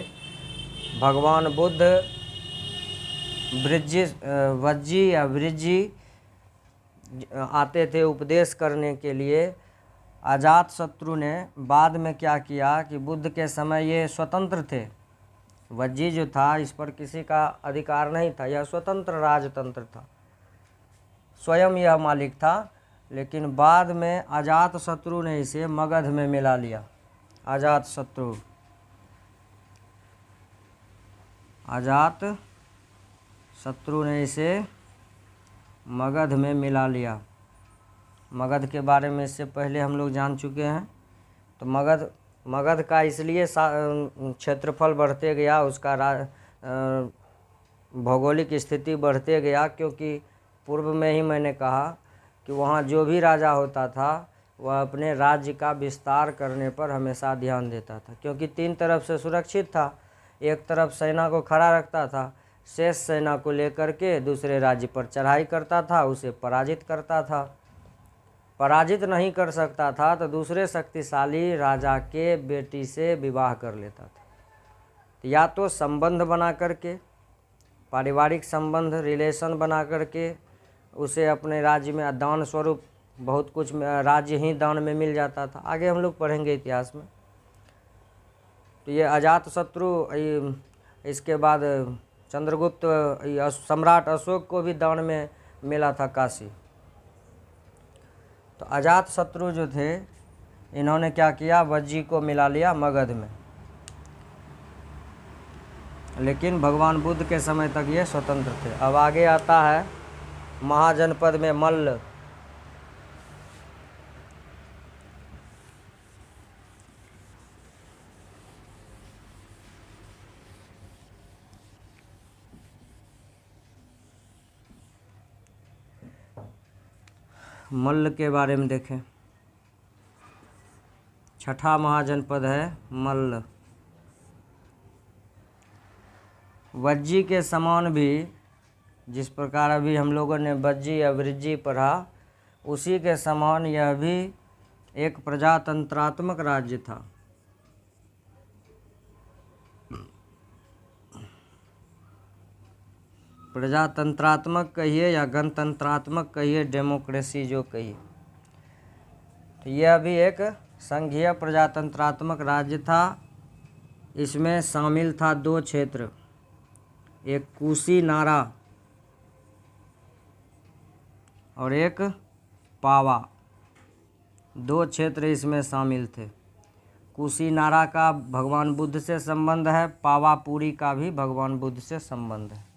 भगवान बुद्ध वज्जी या वृज्जी आते थे उपदेश करने के लिए। अजात शत्रु ने बाद में क्या किया कि बुद्ध के समय ये स्वतंत्र थे, वज्जी जो था इस पर किसी का अधिकार नहीं था, यह स्वतंत्र राजतंत्र था, स्वयं यह मालिक था। लेकिन बाद में अजात शत्रु ने इसे मगध में मिला लिया। अजात शत्रु ने इसे मगध में मिला लिया। मगध के बारे में इससे पहले हम लोग जान चुके हैं। तो मगध का इसलिए क्षेत्रफल बढ़ते गया, उसका भौगोलिक स्थिति बढ़ते गया, क्योंकि पूर्व में ही मैंने कहा कि वहाँ जो भी राजा होता था वह अपने राज्य का विस्तार करने पर हमेशा ध्यान देता था, क्योंकि तीन तरफ से सुरक्षित था। एक तरफ सेना को खड़ा रखता था, शेष सेना को लेकर के दूसरे राज्य पर चढ़ाई करता था, उसे पराजित करता था। पराजित नहीं कर सकता था तो दूसरे शक्तिशाली राजा के बेटी से विवाह कर लेता था। तो या तो संबंध बना करके, पारिवारिक संबंध, रिलेशन बना करके उसे अपने राज्य में दान स्वरूप बहुत कुछ राज्य ही दान में मिल जाता था। आगे हम लोग पढ़ेंगे इतिहास में। तो ये अजात शत्रु, इसके बाद चंद्रगुप्त सम्राट अशोक को भी दान में मिला था काशी। तो अजात शत्रु जो थे इन्होंने क्या किया, वज्जी को मिला लिया मगध में। लेकिन भगवान बुद्ध के समय तक ये स्वतंत्र थे। अब आगे आता है महाजनपद में मल्ल। मल्ल के बारे में देखें, छठा महाजनपद है मल्ल। वज्जी के समान भी, जिस प्रकार अभी हम लोगों ने वज्जी या वृज्जी पढ़ा, उसी के समान यह भी एक प्रजातंत्रात्मक राज्य था। प्रजातंत्रात्मक कहिए या गणतंत्रात्मक कहिए, डेमोक्रेसी जो कहिए, तो यह भी एक संघीय प्रजातंत्रात्मक राज्य था। इसमें शामिल था 2 क्षेत्र, एक कुशीनारा और एक पावा। 2 क्षेत्र इसमें शामिल थे। कुशीनारा का भगवान बुद्ध से संबंध है, पावापुरी का भी भगवान बुद्ध से संबंध है।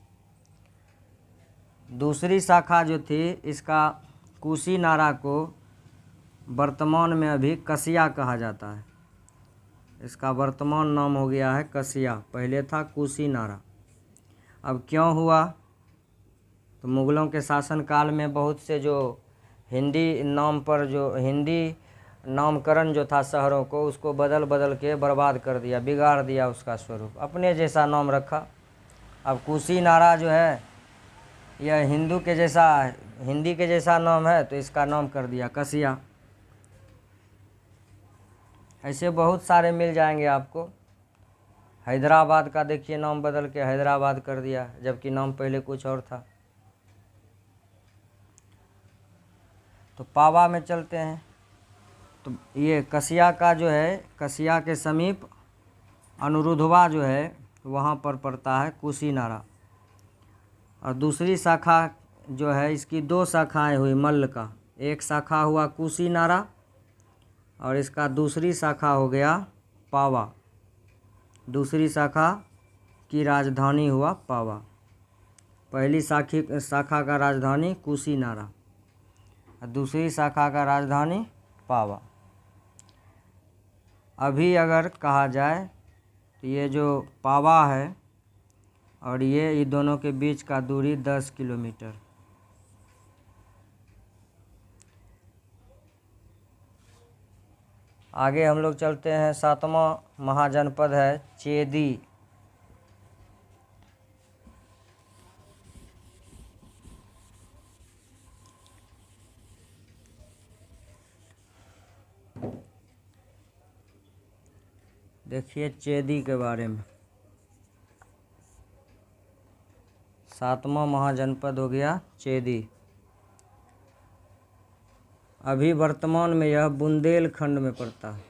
दूसरी शाखा जो थी इसका, कुशीनारा को वर्तमान में अभी कसिया कहा जाता है। इसका वर्तमान नाम हो गया है कसिया, पहले था कुशीनारा। अब क्यों हुआ, तो मुग़लों के शासनकाल में बहुत से जो हिंदी नाम पर, जो हिंदी नामकरण जो था शहरों को, उसको बदल बदल के बर्बाद कर दिया, बिगाड़ दिया उसका स्वरूप, अपने जैसा नाम रखा। अब कुशीनारा जो है यह हिंदी के जैसा नाम है, तो इसका नाम कर दिया कसिया। ऐसे बहुत सारे मिल जाएंगे आपको। हैदराबाद का देखिए नाम बदल के हैदराबाद कर दिया, जबकि नाम पहले कुछ और था। तो पावा में चलते हैं। तो ये कसिया का जो है, कसिया के समीप अनुरुधवा जो है वहाँ पर पड़ता है कुशीनारा। और दूसरी शाखा जो है, इसकी 2 शाखाएं हुई मल्ल का। एक शाखा हुआ कुशीनारा और इसका दूसरी शाखा हो गया पावा। दूसरी शाखा की राजधानी हुआ पावा। पहली शाखा का राजधानी कुशीनारा और दूसरी शाखा का राजधानी पावा। अभी अगर कहा जाए तो ये जो पावा है और ये दोनों के बीच का दूरी 10 किलोमीटर। आगे हम लोग चलते हैं। 7वां महाजनपद है चेदी। देखिए चेदी के बारे में। 7वां महाजनपद हो गया चेदी। अभी वर्तमान में यह बुंदेलखंड में पड़ता है।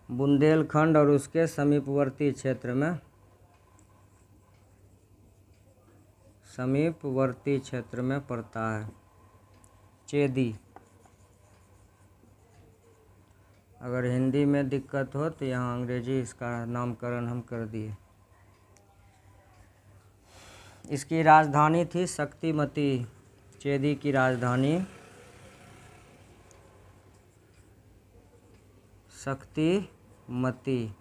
बुंदेलखंड और उसके समीपवर्ती क्षेत्र में पड़ता है चेदी। अगर हिंदी में दिक्कत हो तो यहाँ अंग्रेजी इसका नामकरण हम कर दिए। इसकी राजधानी थी शक्तिमती। चेदी की राजधानी शक्तिमती।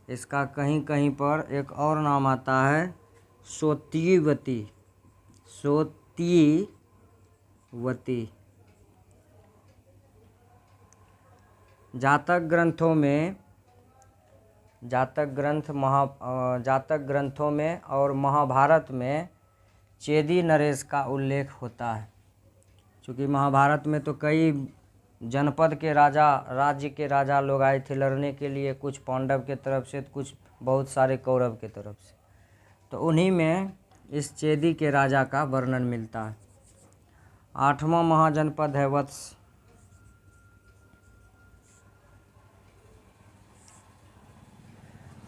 इसका कहीं कहीं पर एक और नाम आता है सोतीवती। जातक ग्रंथों में और महाभारत में चेदी नरेश का उल्लेख होता है। क्योंकि महाभारत में तो कई जनपद के राज्य के राजा लोग आए थे लड़ने के लिए, कुछ पांडव के तरफ से, कुछ बहुत सारे कौरव के तरफ से। तो उन्हीं में इस चेदी के राजा का वर्णन मिलता है। 8वां महाजनपद है वत्स।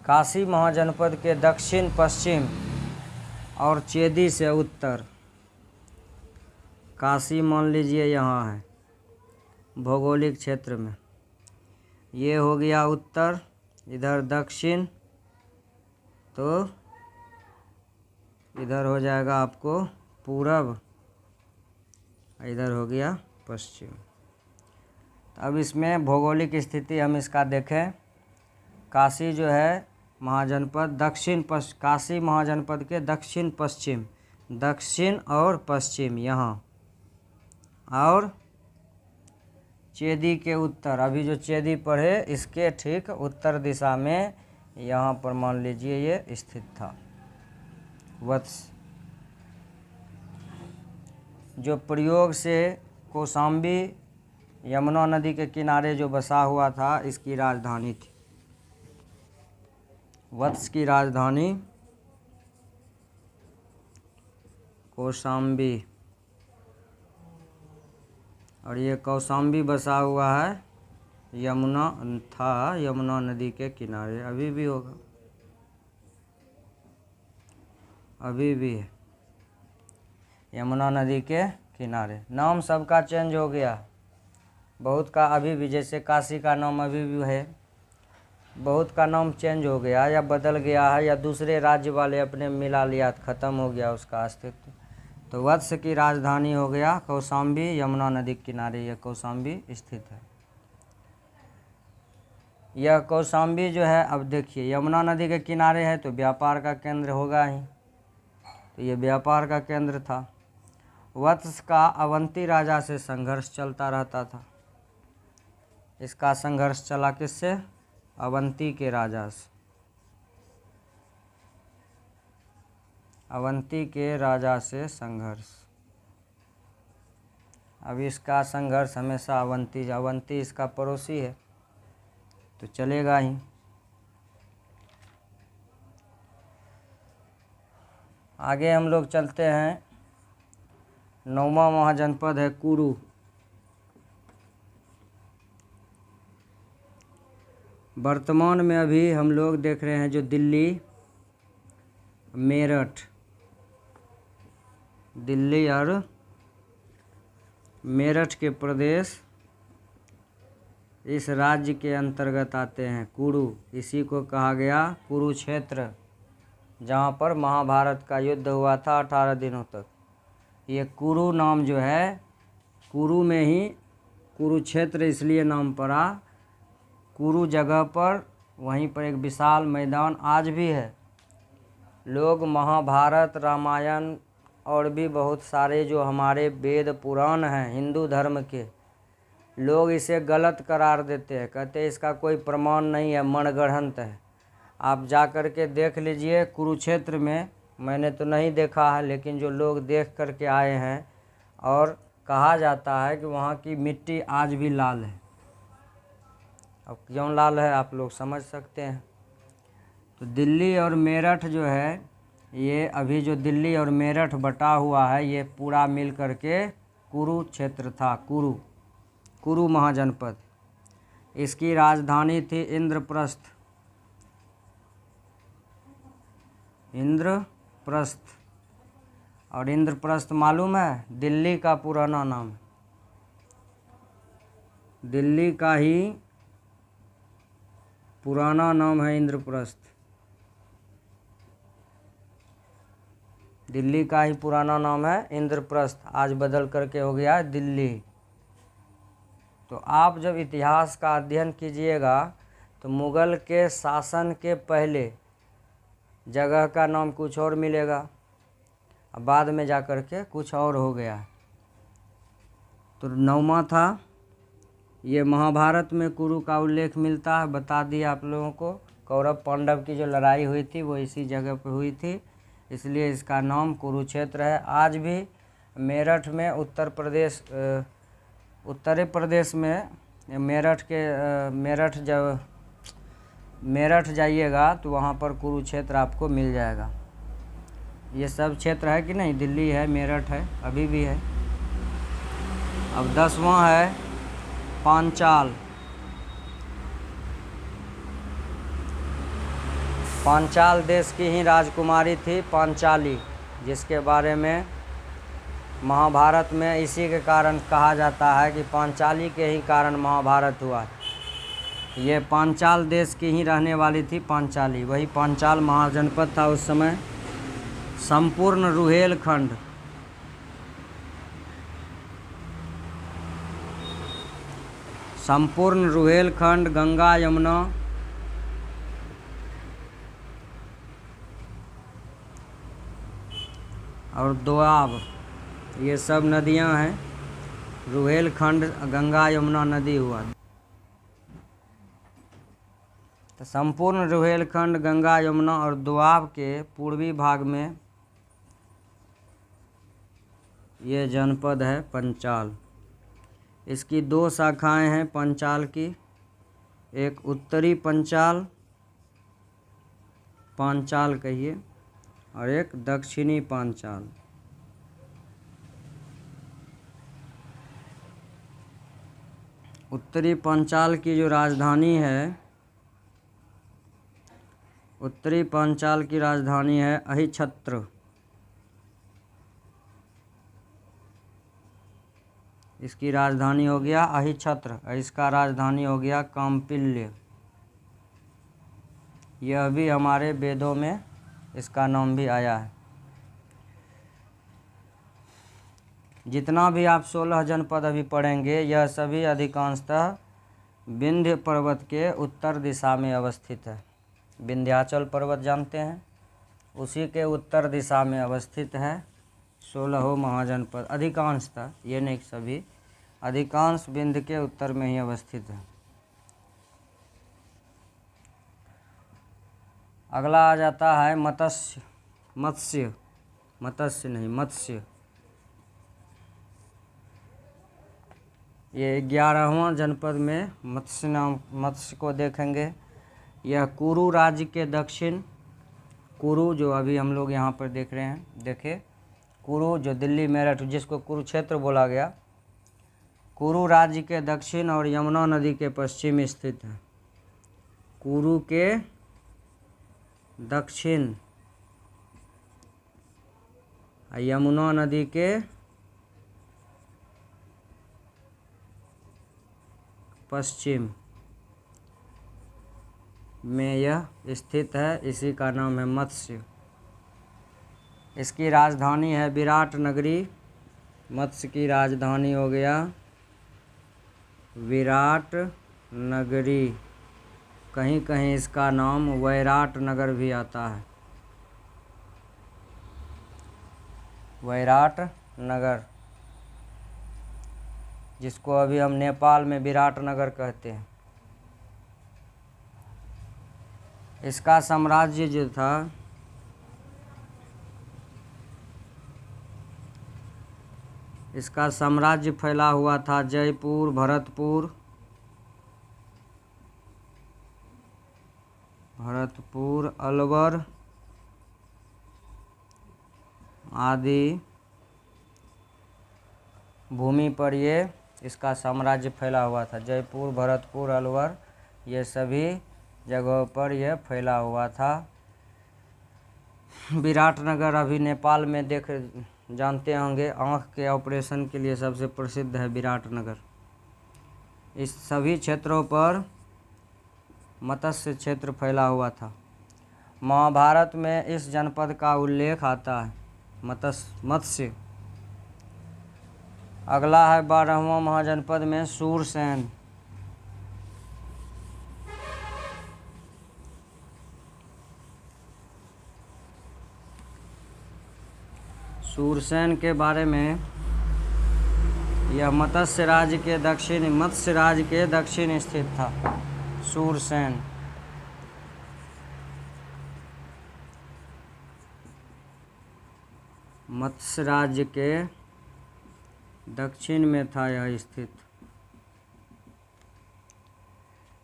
काशी महाजनपद के दक्षिण पश्चिम और चेदी से उत्तर। काशी मान लीजिए यहाँ है भौगोलिक क्षेत्र में, ये हो गया उत्तर, इधर दक्षिण, तो इधर हो जाएगा आपको पूरब, इधर हो गया पश्चिम। अब इसमें भौगोलिक स्थिति हम इसका देखें। काशी जो है महाजनपद काशी महाजनपद के दक्षिण पश्चिम, दक्षिण और पश्चिम यहाँ, और चेदी के उत्तर। अभी जो चेदी पढ़े इसके ठीक उत्तर दिशा में यहाँ पर मान लीजिए ये स्थित था वत्स। जो प्रयोग से कौशाम्बी यमुना नदी के किनारे जो बसा हुआ था, इसकी राजधानी थी। वत्स की राजधानी कौशाम्बी, और ये कौशाम्बी बसा हुआ है यमुना नदी के किनारे। अभी भी होगा, अभी भी है यमुना नदी के किनारे। नाम सबका चेंज हो गया, बहुत का अभी भी, जैसे काशी का नाम अभी भी है, बहुत का नाम चेंज हो गया या बदल गया है, या दूसरे राज्य वाले अपने मिला लिया, ख़त्म हो गया उसका अस्तित्व। तो वत्स की राजधानी हो गया कौशाम्बी, यमुना नदी के किनारे यह कौशाम्बी स्थित है। यह कौशाम्बी जो है, अब देखिए यमुना नदी के किनारे है तो व्यापार का केंद्र होगा ही, तो ये व्यापार का केंद्र था। वत्स का अवंती राजा से संघर्ष चलता रहता था। इसका संघर्ष चला किससे? अवंती के राजा से। अवंती के राजा से संघर्ष। अब इसका संघर्ष हमेशा अवंती इसका पड़ोसी है तो चलेगा ही। आगे हम लोग चलते हैं। 9वां महाजनपद है कुरु। वर्तमान में अभी हम लोग देख रहे हैं जो दिल्ली, और मेरठ के प्रदेश इस राज्य के अंतर्गत आते हैं। कुरु, इसी को कहा गया कुरुक्षेत्र, जहाँ पर महाभारत का युद्ध हुआ था 18 दिनों तक। ये कुरु नाम जो है, कुरु में ही कुरुक्षेत्र इसलिए नाम पड़ा। कुरु जगह पर, वहीं पर एक विशाल मैदान आज भी है। लोग महाभारत, रामायण और भी बहुत सारे जो हमारे वेद पुराण हैं हिंदू धर्म के, लोग इसे गलत करार देते हैं, कहते हैं इसका कोई प्रमाण नहीं है, मनगढ़ंत है। आप जा कर के देख लीजिए कुरुक्षेत्र में, मैंने तो नहीं देखा है, लेकिन जो लोग देख कर के आए हैं, और कहा जाता है कि वहाँ की मिट्टी आज भी लाल है। अब क्यों लाल है आप लोग समझ सकते हैं। तो दिल्ली और मेरठ जो है, ये अभी जो दिल्ली और मेरठ बटा हुआ है, ये पूरा मिल करके कुरुक्षेत्र था। कुरु महाजनपद। इसकी राजधानी थी इंद्रप्रस्थ। इंद्रप्रस्थ। और इंद्रप्रस्थ मालूम है दिल्ली का पुराना नाम, दिल्ली का ही पुराना नाम है इंद्रप्रस्थ। दिल्ली का ही पुराना नाम है इंद्रप्रस्थ, आज बदल करके हो गया है दिल्ली। तो आप जब इतिहास का अध्ययन कीजिएगा तो मुगल के शासन के पहले जगह का नाम कुछ और मिलेगा, अब बाद में जा कर के कुछ और हो गया। तो 9वां था, ये महाभारत में कुरु का उल्लेख मिलता है, बता दिया आप लोगों को। कौरव पांडव की जो लड़ाई हुई थी वो इसी जगह पर हुई थी, इसलिए इसका नाम कुरुक्षेत्र है। आज भी मेरठ में उत्तर प्रदेश में मेरठ जाइएगा तो वहाँ पर कुरुक्षेत्र आपको मिल जाएगा। ये सब क्षेत्र है कि नहीं, दिल्ली है, मेरठ है, अभी भी है। अब 10वां है पांचाल। पांचाल देश की ही राजकुमारी थी पांचाली, जिसके बारे में महाभारत में इसी के कारण कहा जाता है कि पांचाली के ही कारण महाभारत हुआ। ये पांचाल देश की ही रहने वाली थी पांचाली, वही पांचाल महाजनपद था उस समय। संपूर्ण रुहेलखंड गंगा यमुना और दोआब, ये सब नदियां हैं। रुहेलखंड गंगा यमुना नदी हुआ। तो संपूर्ण रुहेलखंड गंगा यमुना और दोआब के पूर्वी भाग में ये जनपद है पंचाल। इसकी 2 शाखाएं हैं पंचाल की, एक उत्तरी पांचाल कहिए, और एक दक्षिणी पांचाल। उत्तरी पांचाल की जो राजधानी है, उत्तरी पांचाल की राजधानी है अहिच्छत्र। इसकी राजधानी हो गया अहिच्छत्र, इसका राजधानी हो गया काम्पिल्य। यह भी हमारे वेदों में इसका नाम भी आया है। जितना भी आप 16 जनपद अभी पढ़ेंगे, यह सभी अधिकांशतः विंध्य पर्वत के उत्तर दिशा में अवस्थित है। विंध्याचल पर्वत जानते हैं, उसी के उत्तर दिशा में अवस्थित है 16 महाजनपद। अधिकांशतः, ये नहीं सभी, अधिकांश विंध्य के उत्तर में ही अवस्थित है। अगला आ जाता है मत्स्य। ये 11वां जनपद में मत्स्य को देखेंगे। यह कुरु राज्य के दक्षिण, कुरु जो अभी हम लोग यहाँ पर देख रहे हैं, देखे कुरु जो दिल्ली मेरठ जिसको कुरुक्षेत्र बोला गया, कुरु राज्य के दक्षिण और यमुना नदी के पश्चिम स्थित है। कुरु के दक्षिण, यमुना नदी के पश्चिम में यह स्थित है, इसी का नाम है मत्स्य। इसकी राजधानी है विराट नगरी। मत्स्य की राजधानी हो गया विराट नगरी। कहीं कहीं इसका नाम वैराट नगर भी आता है, वैराट नगर, जिसको अभी हम नेपाल में विराट नगर कहते हैं। इसका साम्राज्य जो था, इसका साम्राज्य फैला हुआ था जयपुर, भरतपुर, अलवर आदि भूमि पर ये इसका साम्राज्य फैला हुआ था। जयपुर, भरतपुर, अलवर ये सभी जगहों पर यह फैला हुआ था। विराटनगर अभी नेपाल में जानते होंगे, आँख के ऑपरेशन के लिए सबसे प्रसिद्ध है विराटनगर। इस सभी क्षेत्रों पर मत्स्य क्षेत्र फैला हुआ था। महाभारत में इस जनपद का उल्लेख आता है, मत्स्य। अगला है 12वां महाजनपद में सूरसेन। सूरसेन के बारे में, यह मत्स्य राज्य के दक्षिण स्थित था सूरसेन। मत्स्य राज्य के दक्षिण में था यह स्थित।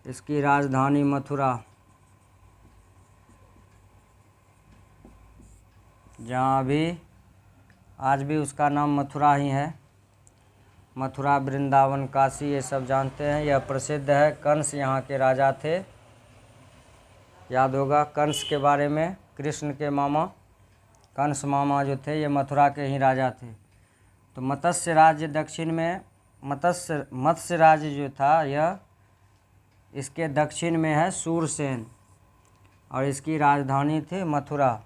इसकी राजधानी मथुरा, जहाँ अभी आज भी उसका नाम मथुरा ही है। मथुरा, वृंदावन, काशी ये सब जानते हैं। यह प्रसिद्ध है। कंस यहाँ के राजा थे, याद होगा कंस के बारे में। कृष्ण के मामा कंस मामा जो थे ये मथुरा के ही राजा थे। तो मत्स्य राज्य दक्षिण में, मत्स्य राज्य जो था यह इसके दक्षिण में है सूरसेन, और इसकी राजधानी थी मथुरा।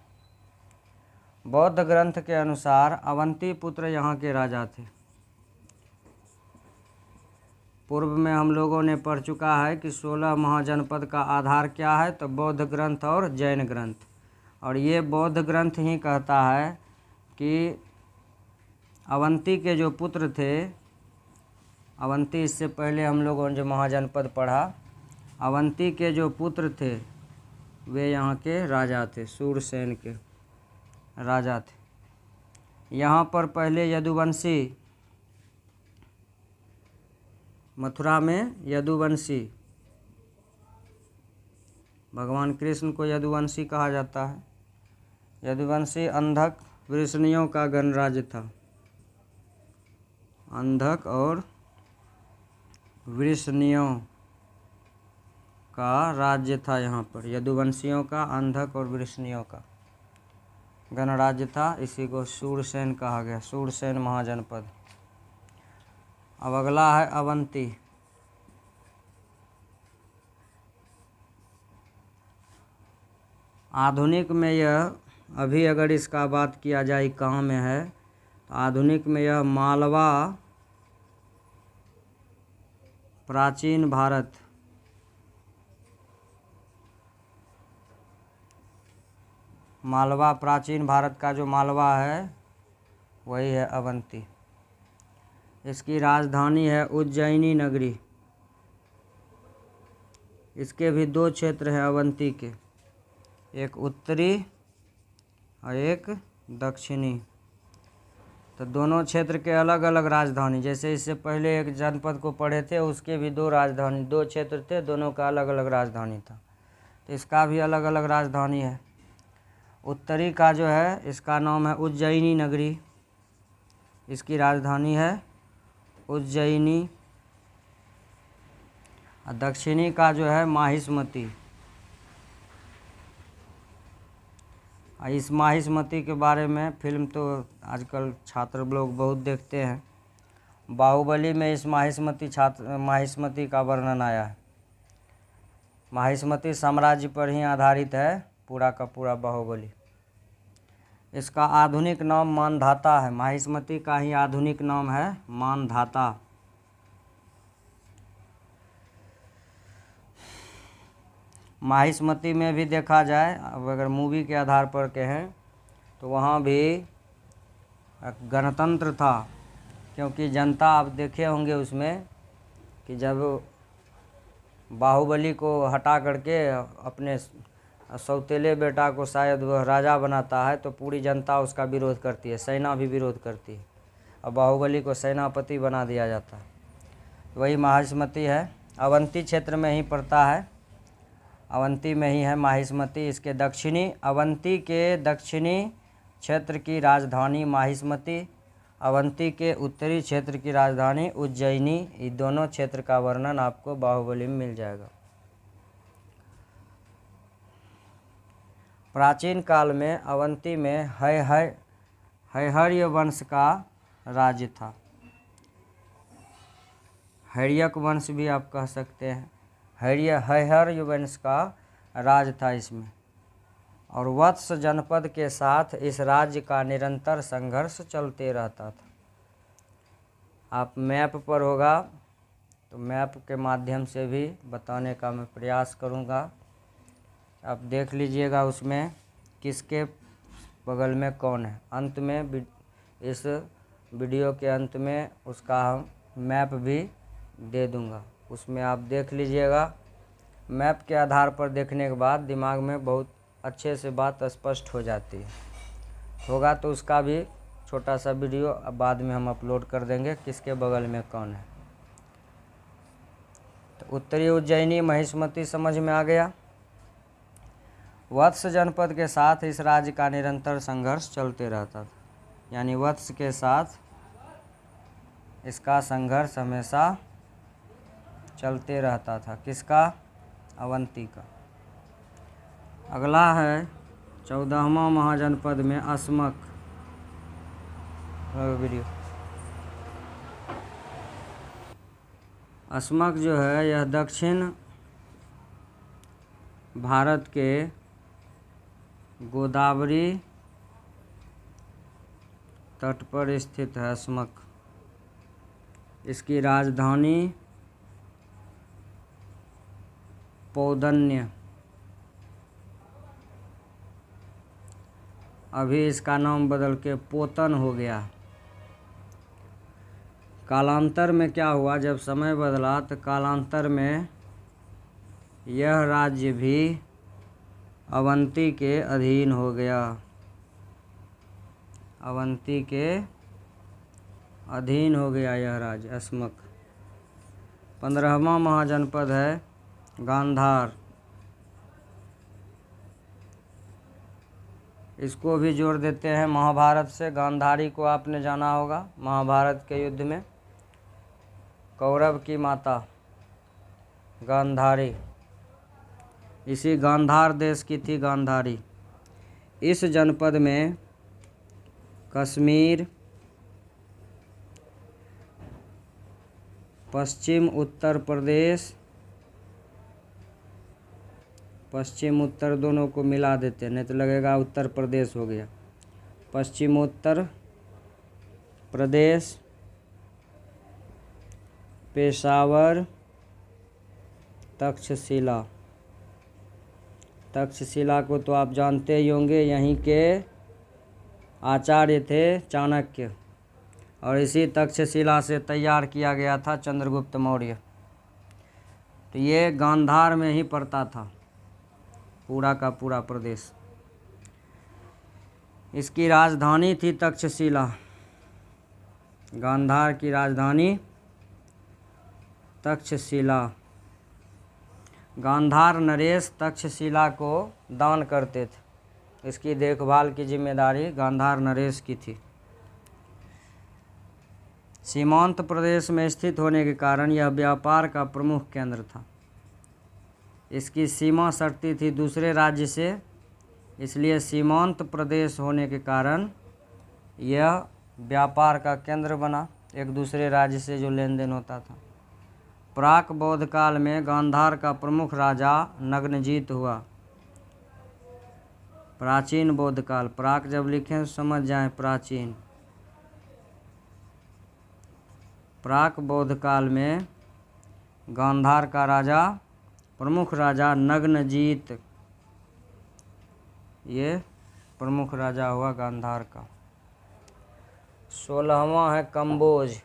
बौद्ध ग्रंथ के अनुसार अवंती पुत्र यहाँ के राजा थे। पूर्व में हम लोगों ने पढ़ चुका है कि 16 महाजनपद का आधार क्या है, तो बौद्ध ग्रंथ और जैन ग्रंथ। और ये बौद्ध ग्रंथ ही कहता है कि अवंती के जो पुत्र थे, अवंती इससे पहले हम लोगों ने जो महाजनपद पढ़ा, अवंती के जो पुत्र थे वे यहाँ के राजा थे, सूरसेन के राजा थे। यहाँ पर पहले यदुवंशी, मथुरा में यदुवंशी, भगवान कृष्ण को यदुवंशी कहा जाता है। यदुवंशी अंधक वृष्णियों का गणराज्य था। अंधक और वृष्णियों का राज्य था यहाँ पर। यदुवंशियों का, अंधक और वृष्णियों का गणराज्य था। इसी को सूरसेन कहा गया, सूरसेन महाजनपद। अब अगला है अवंती। आधुनिक में यह, अभी अगर इसका बात किया जाए कहाँ में है, तो आधुनिक में यह मालवा, प्राचीन भारत, मालवा प्राचीन भारत का जो मालवा है वही है अवंती। इसकी राजधानी है उज्जैनी नगरी। इसके भी दो क्षेत्र हैं अवंती के, एक उत्तरी और एक दक्षिणी। तो दोनों क्षेत्र के अलग अलग राजधानी, जैसे इससे पहले एक जनपद को पढ़े थे, उसके भी दो राजधानी, दो क्षेत्र थे, दोनों का अलग अलग राजधानी था। तो इसका भी अलग अलग राजधानी है। उत्तरी का जो है इसका नाम है उज्जैनी नगरी, इसकी राजधानी है उज्जैनी। और दक्षिणी का जो है माहिष्मती। इस माहिष्मती के बारे में फिल्म तो आजकल छात्र लोग बहुत देखते हैं। बाहुबली में इस माहिष्मती का वर्णन आया है। माहिष्मती साम्राज्य पर ही आधारित है पूरा का पूरा बाहुबली। इसका आधुनिक नाम मानधाता है। माहिष्मती का ही आधुनिक नाम है मानधाता। माहिष्मती में भी देखा जाए, अब अगर मूवी के आधार पर कहें तो वहाँ भी गणतंत्र था, क्योंकि जनता, आप देखे होंगे उसमें कि जब बाहुबली को हटा करके अपने सौतेले बेटा को शायद वह राजा बनाता है, तो पूरी जनता उसका विरोध करती है, सेना भी विरोध करती है, और बाहुबली को सेनापति बना दिया जाता है। वही माहिष्मती है, अवंती क्षेत्र में ही पड़ता है। अवंती में ही है माहिष्मती। इसके दक्षिणी, अवंती के दक्षिणी क्षेत्र की राजधानी माहिष्मती, अवंती के उत्तरी क्षेत्र की राजधानी उज्जैनी। ये दोनों क्षेत्र का वर्णन आपको बाहुबली में मिल जाएगा। प्राचीन काल में अवंती में हैहर्य वंश का राज्य था। हैर्यक वंश भी आप कह सकते हैं। हैहर्य वंश का राज था इसमें, और वत्स जनपद के साथ इस राज्य का निरंतर संघर्ष चलते रहता था। आप मैप पर होगा तो मैप के माध्यम से भी बताने का मैं प्रयास करूंगा। आप देख लीजिएगा उसमें किसके बगल में कौन है। अंत में इस वीडियो के अंत में उसका हम मैप भी दे दूंगा, उसमें आप देख लीजिएगा। मैप के आधार पर देखने के बाद दिमाग में बहुत अच्छे से बात स्पष्ट हो जाती है। होगा तो उसका भी छोटा सा वीडियो अब बाद में हम अपलोड कर देंगे, किसके बगल में कौन है। तो उत्तरी उज्जैनी महिष्मती समझ में आ गया। वत्स जनपद के साथ इस राज्य का निरंतर संघर्ष चलते रहता था, यानी वत्स के साथ इसका संघर्ष हमेशा चलते रहता था। किसका? अवंती का। अगला है 14वां महाजनपद में अस्मक। वीडियो अस्मक जो है यह दक्षिण भारत के गोदावरी तट पर स्थित है। अस्मक, इसकी राजधानी पौदन्य, अभी इसका नाम बदल के पोतन हो गया। कालांतर में क्या हुआ, जब समय बदला तो कालांतर में यह राज्य भी अवंती के अधीन हो गया। अवंती के अधीन हो गया यह राज्य अस्मक। 15वां महाजनपद है गांधार। इसको भी जोड़ देते हैं महाभारत से। गांधारी को आपने जाना होगा, महाभारत के युद्ध में कौरव की माता गांधारी, इसी गांधार देश की थी गांधारी। इस जनपद में कश्मीर, पश्चिम उत्तर प्रदेश, पश्चिम उत्तर दोनों को मिला देते हैं, नहीं तो लगेगा उत्तर प्रदेश हो गया। पश्चिमोत्तर प्रदेश, पेशावर, तक्षशिला। तक्षशिला को तो आप जानते ही होंगे, यहीं के आचार्य थे चाणक्य, और इसी तक्षशिला से तैयार किया गया था चंद्रगुप्त मौर्य। तो ये गांधार में ही पड़ता था पूरा का पूरा प्रदेश। इसकी राजधानी थी तक्षशिला। गांधार की राजधानी तक्षशिला। गांधार नरेश तक्षशिला को दान करते थे। इसकी देखभाल की जिम्मेदारी गांधार नरेश की थी। सीमांत प्रदेश में स्थित होने के कारण यह व्यापार का प्रमुख केंद्र था। इसकी सीमा सटती थी दूसरे राज्य से, इसलिए सीमांत प्रदेश होने के कारण यह व्यापार का केंद्र बना, एक दूसरे राज्य से जो लेन देन होता था। प्राक बौद्ध काल में गांधार का प्रमुख राजा नग्नजीत हुआ। प्राचीन बौद्ध काल, प्राक जब लिखें तो समझ जाएं प्राचीन। प्राक बौद्ध काल में गांधार का राजा, प्रमुख राजा नग्नजीत, ये प्रमुख राजा हुआ गांधार का। 16वां है कंबोज।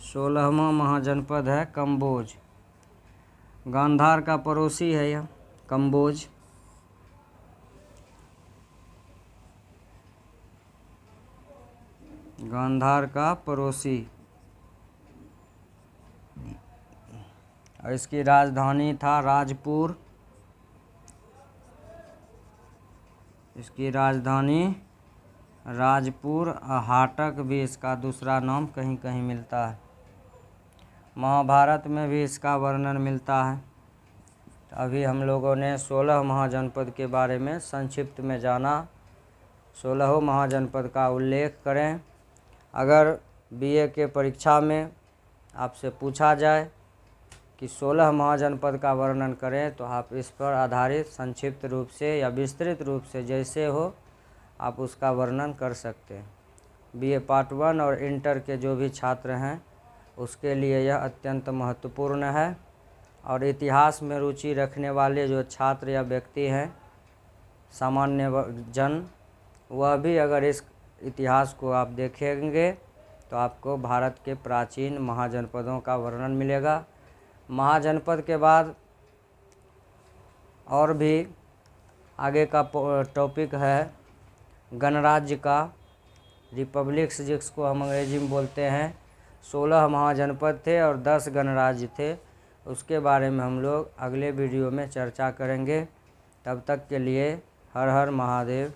सोलहवां महाजनपद है कंबोज। गांधार का पड़ोसी है यह। कम्बोज, गांधार का पड़ोसी, और इसकी राजधानी था राजपुर। इसकी राजधानी राजपुर। हाटक भी इसका दूसरा नाम कहीं कहीं मिलता है। महाभारत में भी इसका वर्णन मिलता है। अभी हम लोगों ने 16 महाजनपद के बारे में संक्षिप्त में जाना। 16 महाजनपद का उल्लेख करें। अगर बीए के परीक्षा में आपसे पूछा जाए कि 16 महाजनपद का वर्णन करें तो आप इस पर आधारित संक्षिप्त रूप से या विस्तृत रूप से जैसे हो आप उसका वर्णन कर सकते हैं। बीए पार्ट 1 और इंटर के जो भी छात्र हैं उसके लिए यह अत्यंत महत्वपूर्ण है। और इतिहास में रुचि रखने वाले जो छात्र या व्यक्ति हैं, सामान्य जन, वह भी अगर इस इतिहास को आप देखेंगे तो आपको भारत के प्राचीन महाजनपदों का वर्णन मिलेगा। महाजनपद के बाद और भी आगे का टॉपिक है गणराज्य का, रिपब्लिक्स जिसको हम अंग्रेजी में बोलते हैं। 16 महाजनपद थे और 10 गणराज्य थे। उसके बारे में हम लोग अगले वीडियो में चर्चा करेंगे। तब तक के लिए हर हर महादेव।